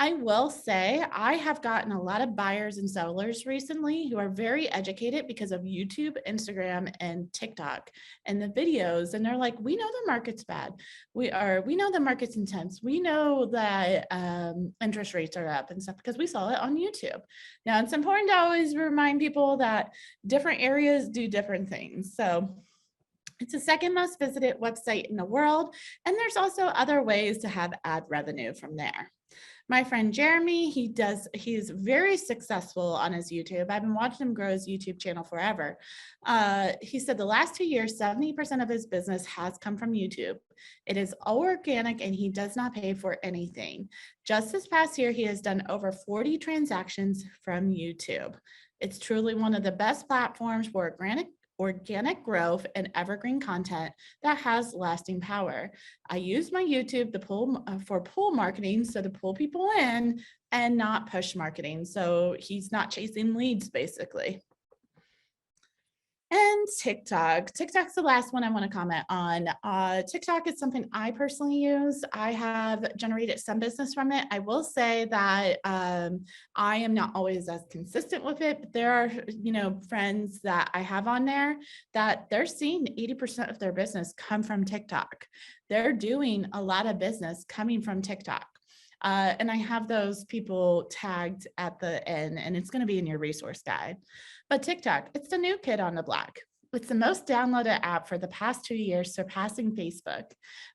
I will say I have gotten a lot of buyers and sellers recently who are very educated because of YouTube, Instagram, and TikTok and the videos. And they're like, we know the market's bad. We know the market's intense. We know that interest rates are up and stuff because we saw it on YouTube. Now, it's important to always remind people that different areas do different things. So it's the second most visited website in the world. And there's also other ways to have ad revenue from there. My friend Jeremy, he's very successful on his YouTube. I've been watching him grow his YouTube channel forever. He said the last 2 years, 70% of his business has come from YouTube. It is all organic and he does not pay for anything. Just this past year, he has done over 40 transactions from YouTube. It's truly one of the best platforms for organic growth and evergreen content that has lasting power. I use my YouTube to pull for pull marketing, so to pull people in, and not push marketing. So he's not chasing leads, basically. And TikTok. TikTok's the last one I want to comment on. TikTok is something I personally use. I have generated some business from it. I will say that I am not always as consistent with it, but there are, friends that I have on there that they're seeing 80% of their business come from TikTok. They're doing a lot of business coming from TikTok. And I have those people tagged at the end, and it's going to be in your resource guide. But TikTok, it's the new kid on the block. It's the most downloaded app for the past 2 years, surpassing Facebook.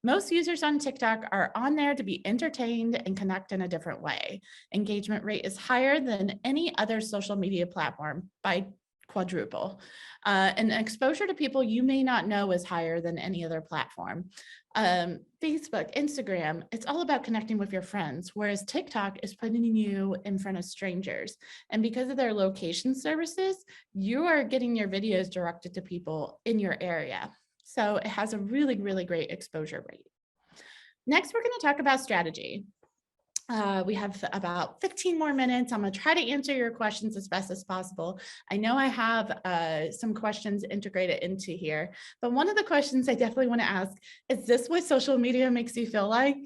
Most users on TikTok are on there to be entertained and connect in a different way. Engagement rate is higher than any other social media platform by quadruple. And exposure to people you may not know is higher than any other platform. Facebook, Instagram, it's all about connecting with your friends, whereas TikTok is putting you in front of strangers. And because of their location services, you are getting your videos directed to people in your area. So it has a really, really great exposure rate. Next, we're going to talk about strategy. We have about 15 more minutes. I'm going to try to answer your questions as best as possible. I know I have some questions integrated into here, but one of the questions I definitely want to ask is this what social media makes you feel like?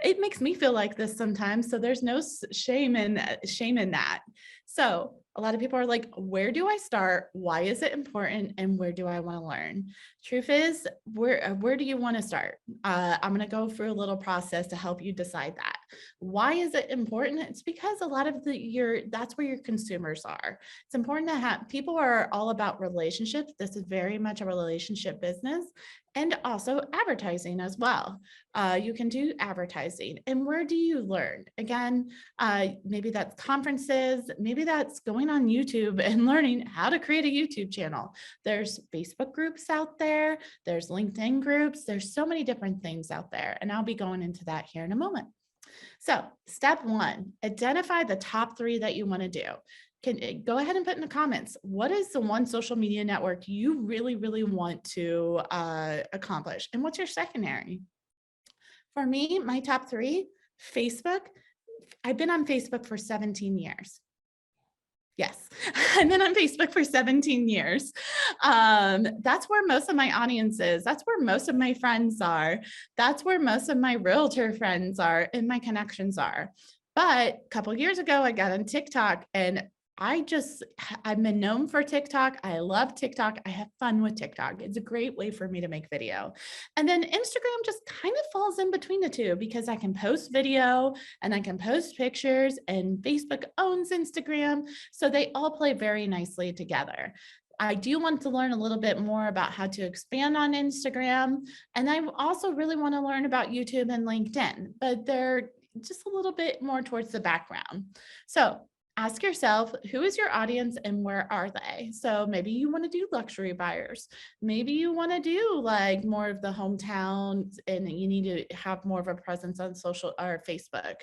It makes me feel like this sometimes, so there's no shame in that. So a lot of people are like, where do I start? Why is it important? And where do I want to learn? Truth is, where do you want to start? I'm going to go through a little process to help you decide that. Why is it important? It's because a lot of that's where your consumers are. It's important to have, people are all about relationships. This is very much a relationship business, and also advertising as well. You can do advertising. And where do you learn? Again, maybe that's conferences, maybe that's going on YouTube and learning how to create a YouTube channel. There's Facebook groups out there, there's LinkedIn groups, there's so many different things out there. And I'll be going into that here in a moment. So step one, identify the top 3 that you want to do. Can go ahead and put in the comments, what is the one social media network you really, really want to accomplish? And what's your secondary? For me, my top 3, Facebook. I've been on Facebook for 17 years. Yes, I've been on Facebook for 17 years. That's where most of my audience is. That's where most of my friends are. That's where most of my realtor friends are and my connections are. But a couple of years ago, I got on TikTok, and I've been known for TikTok. I love TikTok. I have fun with TikTok. It's a great way for me to make video. And then Instagram just kind of falls in between the two because I can post video and I can post pictures, and Facebook owns Instagram. So they all play very nicely together. I do want to learn a little bit more about how to expand on Instagram. And I also really want to learn about YouTube and LinkedIn, but they're just a little bit more towards the background. So ask yourself, who is your audience and where are they? So maybe you want to do luxury buyers. Maybe you want to do like more of the hometown and you need to have more of a presence on social or Facebook.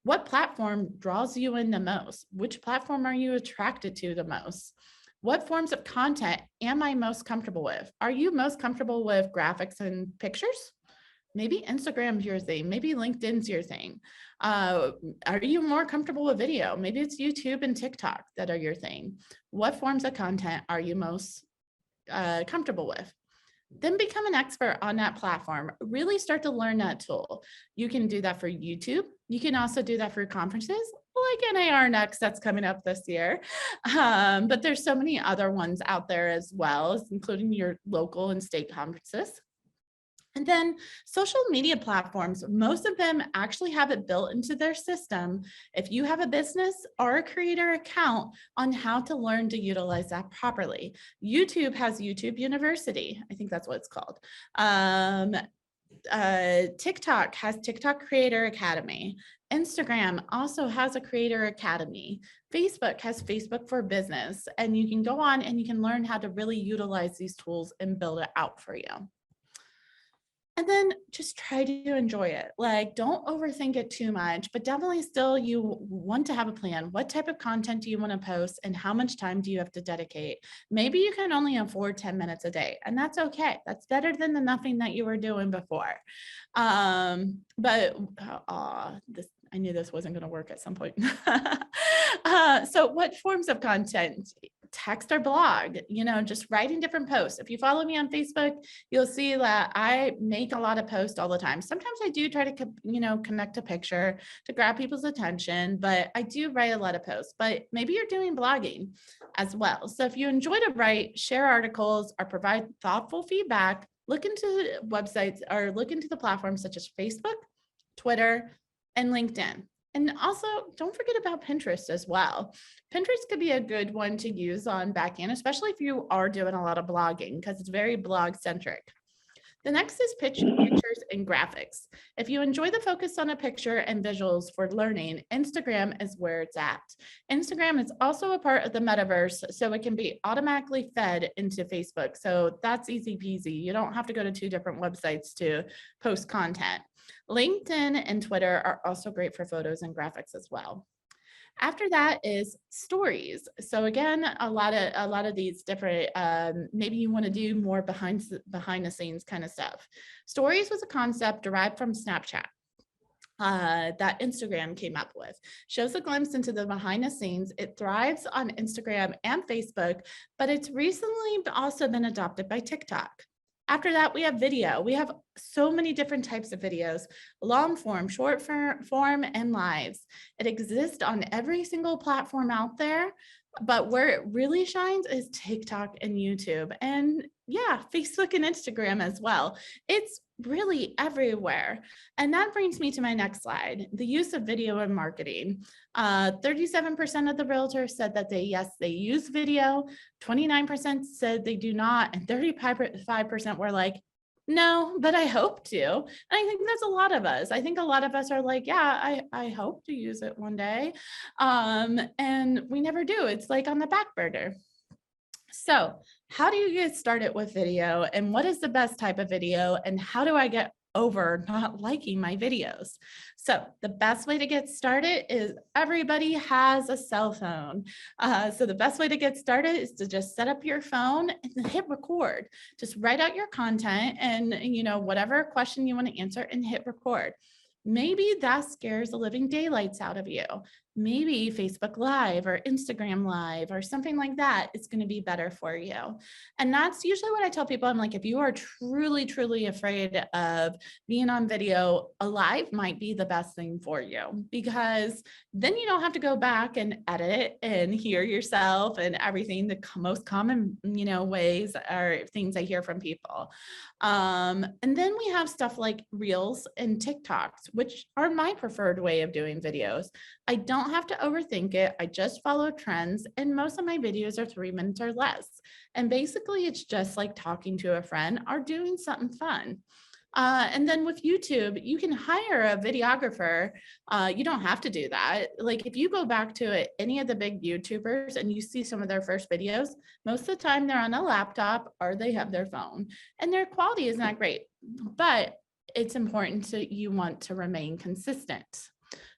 What platform draws you in the most? Which platform are you attracted to the most? What forms of content am I most comfortable with? Are you most comfortable with graphics and pictures? Maybe Instagram's your thing. Maybe LinkedIn's your thing. Are you more comfortable with video? Maybe it's YouTube and TikTok that are your thing. What forms of content are you most comfortable with? Then become an expert on that platform. Really start to learn that tool. You can do that for YouTube. You can also do that for conferences like NAR Next that's coming up this year. But there's so many other ones out there as well, including your local and state conferences. And then social media platforms, most of them actually have it built into their system. If you have a business or a creator account on how to learn to utilize that properly. YouTube has YouTube University. I think that's what it's called. TikTok has TikTok Creator Academy. Instagram also has a Creator Academy. Facebook has Facebook for Business. And you can go on and you can learn how to really utilize these tools and build it out for you. And then just try to enjoy it. Like, don't overthink it too much, but definitely still you want to have a plan. What type of content do you want to post and how much time do you have to dedicate? Maybe you can only afford 10 minutes a day, and that's okay. That's better than the nothing that you were doing before. But I knew this wasn't going to work at some point. So what forms of content? Text or blog, just writing different posts. If you follow me on Facebook, you'll see that I make a lot of posts all the time. Sometimes I do try to, connect a picture to grab people's attention, but I do write a lot of posts. But maybe you're doing blogging as well. So if you enjoy to write, share articles, or provide thoughtful feedback, look into websites or look into the platforms such as Facebook, Twitter, and LinkedIn. And also, don't forget about Pinterest as well. Pinterest could be a good one to use on back end, especially if you are doing a lot of blogging, because it's very blog centric. The next is pictures and graphics. If you enjoy the focus on a picture and visuals for learning, Instagram is where it's at. Instagram is also a part of the metaverse, so it can be automatically fed into Facebook. So that's easy peasy. You don't have to go to 2 different websites to post content. LinkedIn and Twitter are also great for photos and graphics as well. After that is stories. So again, a lot of these different, maybe you want to do more behind the scenes kind of stuff. Stories was a concept derived from Snapchat that Instagram came up with. Shows a glimpse into the behind the scenes. It thrives on Instagram and Facebook, but it's recently also been adopted by TikTok. After that, we have video. We have so many different types of videos, long form, short form, and lives. It exists on every single platform out there, but where it really shines is TikTok and YouTube, and yeah, Facebook and Instagram as well. It's really everywhere. And that brings me to my next slide, the use of video in marketing. 37% of the realtors said that they use video, 29% said they do not, and 35% were like, no, but I hope to. And I think that's a lot of us. I think a lot of us are like, yeah, I hope to use it one day. And we never do. It's like on the back burner. So how do you get started with video, and what is the best type of video, and how do I get over not liking my videos? So the best way to get started is everybody has a cell phone. So the best way to get started is to just set up your phone and hit record. Just write out your content and, whatever question you want to answer, and hit record. Maybe that scares the living daylights out of you. Maybe Facebook Live or Instagram Live or something like that is going to be better for you. And that's usually what I tell people. I'm like, if you are truly, truly afraid of being on video, a live might be the best thing for you, because then you don't have to go back and edit and hear yourself and everything. The most common, ways are things I hear from people. And then we have stuff like Reels and TikToks, which are my preferred way of doing videos. I don't have to overthink it. I just follow trends, and most of my videos are 3 minutes or less. And basically it's just like talking to a friend or doing something fun. And then with YouTube, you can hire a videographer. You don't have to do that. Like if you go back to any of the big YouTubers and you see some of their first videos, most of the time they're on a laptop or they have their phone, and their quality is not great, but it's important to you want to remain consistent.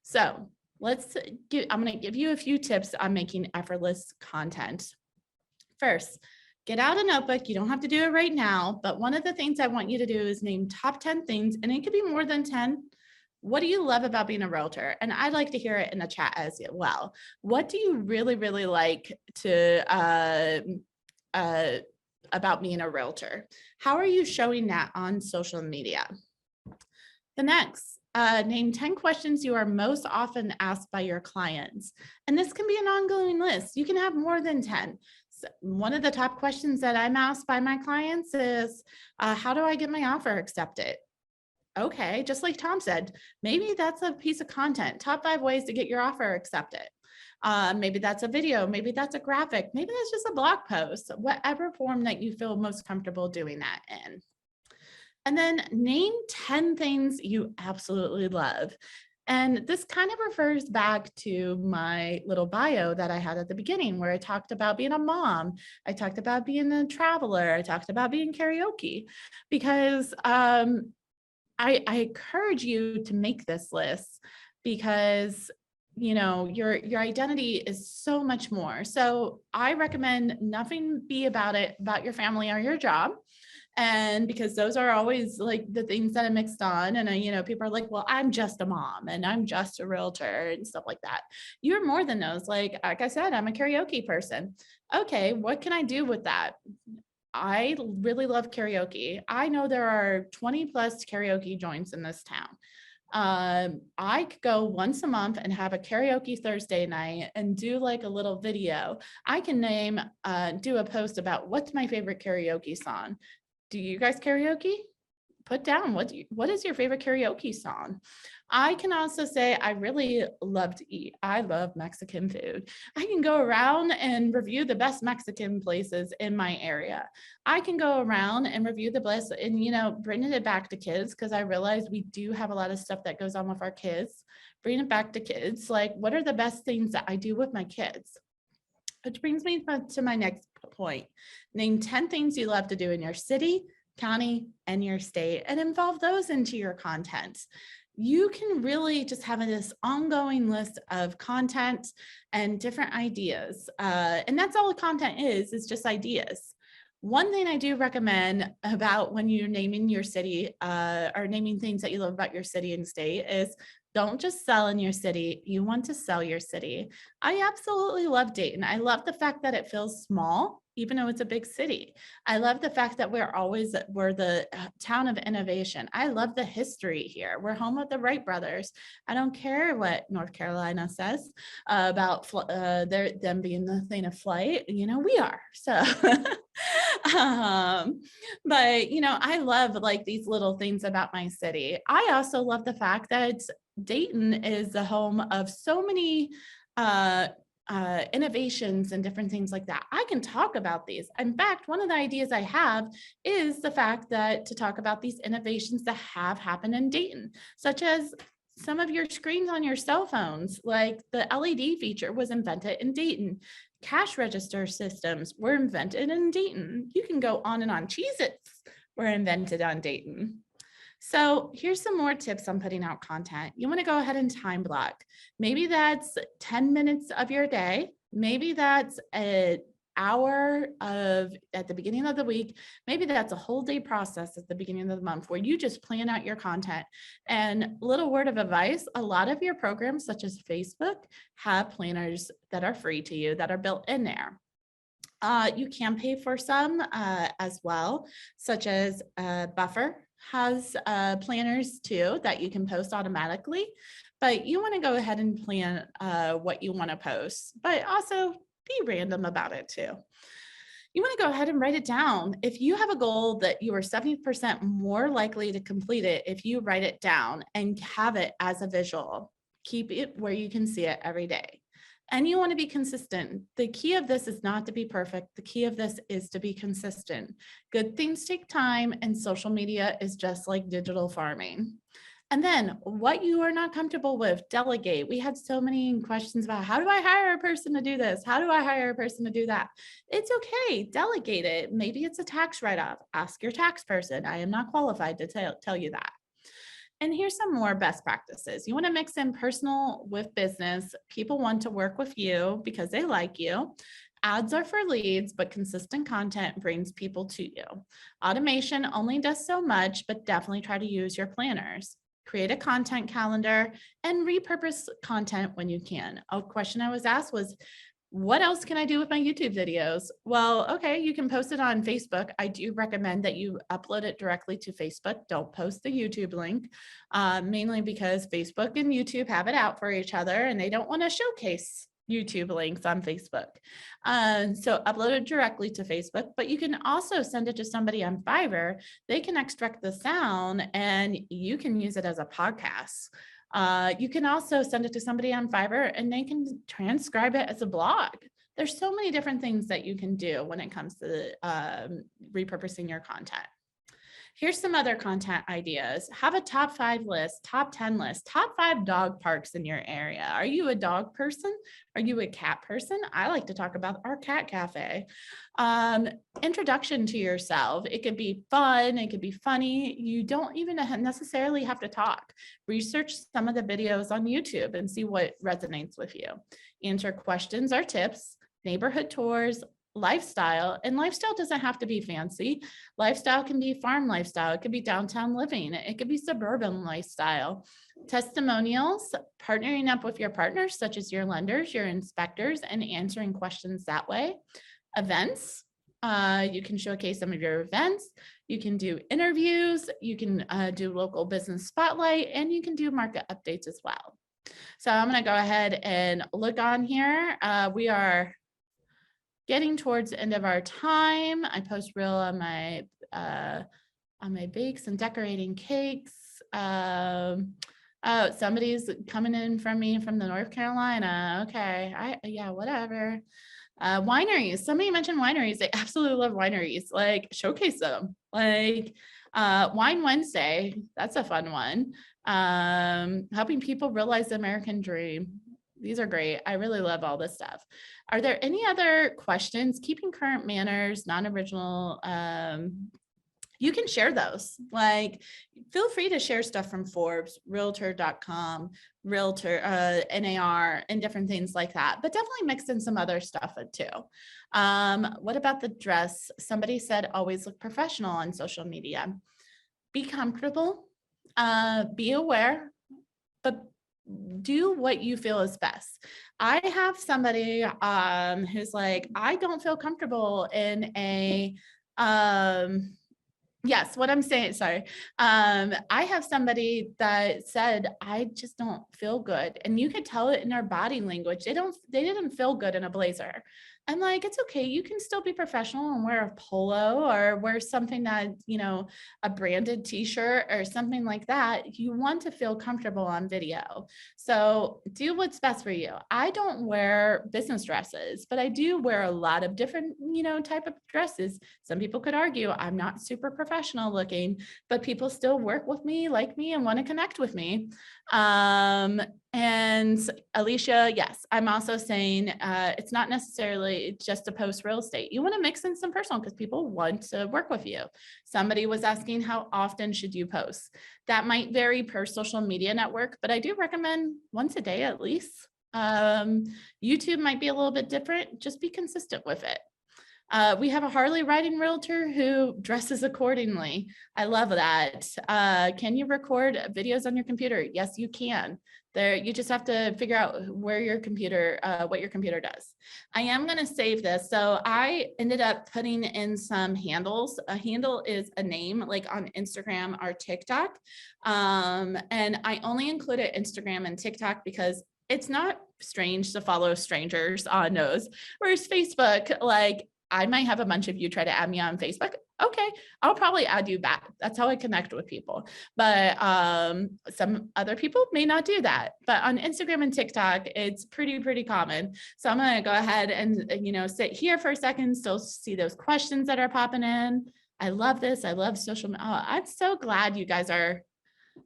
So I'm going to give you a few tips on making effortless content. First, get out a notebook. You don't have to do it right now, but one of the things I want you to do is name top 10 things, and it could be more than 10. What do you love about being a realtor? And I'd like to hear it in the chat as well. What do you really, really like to about being a realtor? How are you showing that on social media? The next, name 10 questions you are most often asked by your clients. And this can be an ongoing list. You can have more than 10. So one of the top questions that I'm asked by my clients is, how do I get my offer accepted? Okay, just like Tom said, maybe that's a piece of content, top 5 ways to get your offer accepted. Maybe that's a video, maybe that's a graphic, maybe that's just a blog post, whatever form that you feel most comfortable doing that in. And then name 10 things you absolutely love. And this kind of refers back to my little bio that I had at the beginning, where I talked about being a mom. I talked about being a traveler. I talked about being karaoke, because I encourage you to make this list because your identity is so much more. So I recommend nothing be about your family or your job. And because those are always like the things that are mixed on. And people are like, well, I'm just a mom and I'm just a realtor and stuff like that. You're more than those. Like I said, I'm a karaoke person. Okay, what can I do with that? I really love karaoke. I know there are 20 plus karaoke joints in this town. I could go once a month and have a karaoke Thursday night and do like a little video. I can do a post about what's my favorite karaoke song. Do you guys karaoke? Put down what is your favorite karaoke song? I can also say I really love to eat. I love Mexican food. I can go around and review the best Mexican places in my area. I can go around and review the best and bringing it back to kids, because I realize we do have a lot of stuff that goes on with our kids. Bring it back to kids. Like, what are the best things that I do with my kids? Which brings me to my next point. Name 10 things you love to do in your city, county, and your state, and involve those into your content. You can really just have this ongoing list of content and different ideas. And that's all the content is just ideas. One thing I do recommend about when you're naming your city or naming things that you love about your city and state is don't just sell in your city. You want to sell your city. I absolutely love Dayton. I love the fact that it feels small, even though it's a big city. I love the fact that we're the town of innovation. I love the history here. We're home of the Wright brothers. I don't care what North Carolina says about them being the thing of flight. We are. So, but I love like these little things about my city. I also love the fact that Dayton is the home of so many innovations and different things like that. I can talk about these. In fact, one of the ideas I have is the fact that to talk about these innovations that have happened in Dayton, such as some of your screens on your cell phones, like the LED feature was invented in Dayton. Cash register systems were invented in Dayton. You can go on and on. Cheez-Its were invented on Dayton. So here's some more tips on putting out content. You want to go ahead and time block. Maybe that's 10 minutes of your day. Maybe that's an hour at the beginning of the week. Maybe that's a whole day process at the beginning of the month where you just plan out your content. And little word of advice, a lot of your programs such as Facebook have planners that are free to you that are built in there. You can pay for some as well, such as Buffer has planners too that you can post automatically, but you want to go ahead and plan what you want to post, but also be random about it too. You want to go ahead and write it down. If you have a goal that you are 70% more likely to complete it, if you write it down and have it as a visual, keep it where you can see it every day. And you want to be consistent. The key of this is not to be perfect. The key of this is to be consistent. Good things take time, and social media is just like digital farming. And then what you are not comfortable with, delegate. We had so many questions about how do I hire a person to do this? How do I hire a person to do that? It's okay, delegate it. Maybe it's a tax write-off. Ask your tax person. I am not qualified to tell you that. And here's some more best practices. You want to mix in personal with business. People want to work with you because they like you. Ads are for leads, but consistent content brings people to you. Automation only does so much, but definitely try to use your planners. Create a content calendar and repurpose content when you can. A question I was asked was, what else can I do with my YouTube videos? Well, okay, you can post it on Facebook. I do recommend that you upload it directly to Facebook. Don't post the YouTube link, mainly because Facebook and YouTube have it out for each other and they don't want to showcase YouTube links on Facebook. So upload it directly to Facebook, but you can also send it to somebody on Fiverr. They can extract the sound and you can use it as a podcast. You can also send it to somebody on Fiverr and they can transcribe it as a blog. There's so many different things that you can do when it comes to repurposing your content. Here's some other content ideas. Have a top 5 list, top 10 list, top 5 dog parks in your area. Are you a dog person? Are you a cat person? I like to talk about our cat cafe. Introduction to yourself. It could be fun. It could be funny. You don't even necessarily have to talk. Research some of the videos on YouTube and see what resonates with you. Answer questions or tips, neighborhood tours, lifestyle. And lifestyle doesn't have to be fancy. Lifestyle can be farm lifestyle. It could be downtown living. It could be suburban lifestyle. Testimonials, partnering up with your partners, such as your lenders, your inspectors, and answering questions that way. Events, you can showcase some of your events. You can do interviews. You can do local business spotlight, and you can do market updates as well. So I'm going to go ahead and look on here. We are getting towards the end of our time. I post reel on my bakes and decorating cakes. Oh, somebody's coming in from me from the North Carolina. Okay, yeah, whatever. Wineries. Somebody mentioned wineries. They absolutely love wineries. Like, showcase them. Like, Wine Wednesday. That's a fun one. Helping people realize the American dream. These are great. I really love all this stuff. Are there any other questions? Keeping current manners, non-original. You can share those. Like, feel free to share stuff from Forbes, Realtor.com, Realtor, NAR, and different things like that. But definitely mix in some other stuff too. What about the dress? Somebody said always look professional on social media. Be comfortable. Be aware, but do what you feel is best. I have somebody who's like, I don't feel comfortable in a yes, what I'm saying, sorry. I have somebody that said, I just don't feel good. And you could tell it in their body language. They didn't feel good in a blazer. I'm like, it's okay. You can still be professional and wear a polo or wear something that, you know, a branded t-shirt or something like that. You want to feel comfortable on video. So do what's best for you. I don't wear business dresses, but I do wear a lot of different, you know, type of dresses. Some people could argue I'm not super professional looking, but people still work with me, like me, and want to connect with me. And Alicia, yes, I'm also saying it's not necessarily just to post real estate. You want to mix in some personal because people want to work with you. Somebody was asking how often should you post? That might vary per social media network, but I do recommend once a day at least. YouTube might be a little bit different. Just be consistent with it. We have a Harley riding realtor who dresses accordingly. I love that. Can you record videos on your computer? Yes, you can. You just have to figure out where your computer, what your computer does. I am going to save this. So I ended up putting in some handles. A handle is a name like on Instagram or TikTok. And I only included Instagram and TikTok because it's not strange to follow strangers on those. Whereas Facebook, like, I might have a bunch of you try to add me on Facebook. Okay, I'll probably add you back. That's how I connect with people. But some other people may not do that. But on Instagram and TikTok, it's pretty common. So I'm going to go ahead and, you know, sit here for a second, still see those questions that are popping in. I love this. I love social media. Oh, I'm so glad you guys are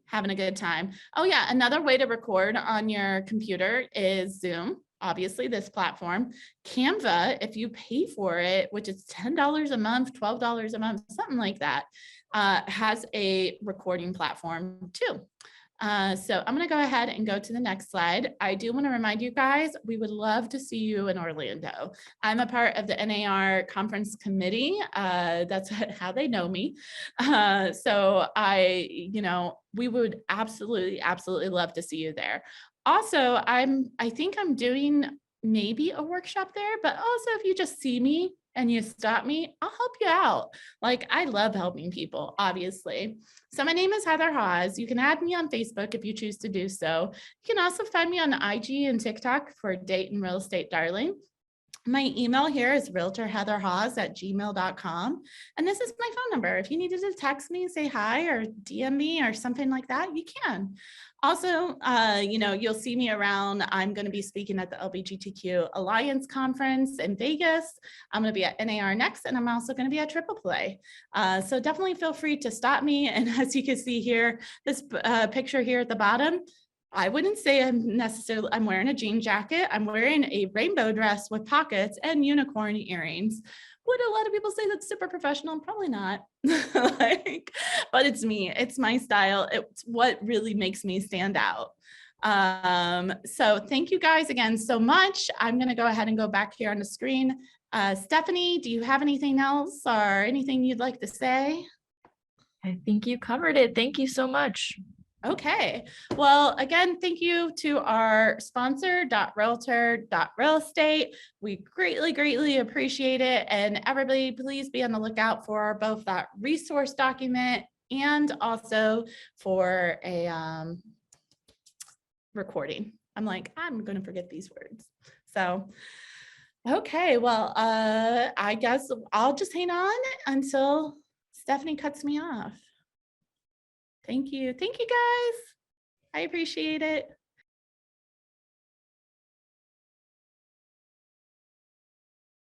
having a good time. Oh yeah, another way to record on your computer is Zoom. Obviously, this platform. Canva, if you pay for it, which is $10 a month, $12 a month, something like that, has a recording platform too. So I'm going to go ahead and go to the next slide. I do want to remind you guys, we would love to see you in Orlando. I'm a part of the NAR conference committee. That's how they know me. So we would absolutely love to see you there. Also, I think I'm doing maybe a workshop there, but also if you just see me and you stop me, I'll help you out. Like, I love helping people, obviously. So my name is Heather Hawes. You can add me on Facebook if you choose to do so. You can also find me on IG and TikTok for Date and Real Estate Darling. My email here is realtorheatherhawes@gmail.com. And this is my phone number. If you needed to text me, say hi, or DM me or something like that, you can. Also, you'll see me around. I'm going to be speaking at the LGBTQ Alliance Conference in Vegas. I'm going to be at NAR next, and I'm also going to be at Triple Play. So definitely feel free to stop me. And as you can see here, this picture here at the bottom, I wouldn't say I'm wearing a jean jacket. I'm wearing a rainbow dress with pockets and unicorn earrings. Would a lot of people say that's super professional? Probably not. But it's me. It's my style. It's what really makes me stand out. So thank you guys again so much. I'm going to go ahead and go back here on the screen. Stephanie, do you have anything else or anything you'd like to say? I think you covered it. Thank you so much. Okay. Well, again, thank you to our sponsor, Realtor, Real Estate. We greatly, greatly appreciate it. And everybody, please be on the lookout for both that resource document and also for a recording. I'm going to forget these words. So, okay. Well, I guess I'll just hang on until Stephanie cuts me off. Thank you. Thank you, guys. I appreciate it.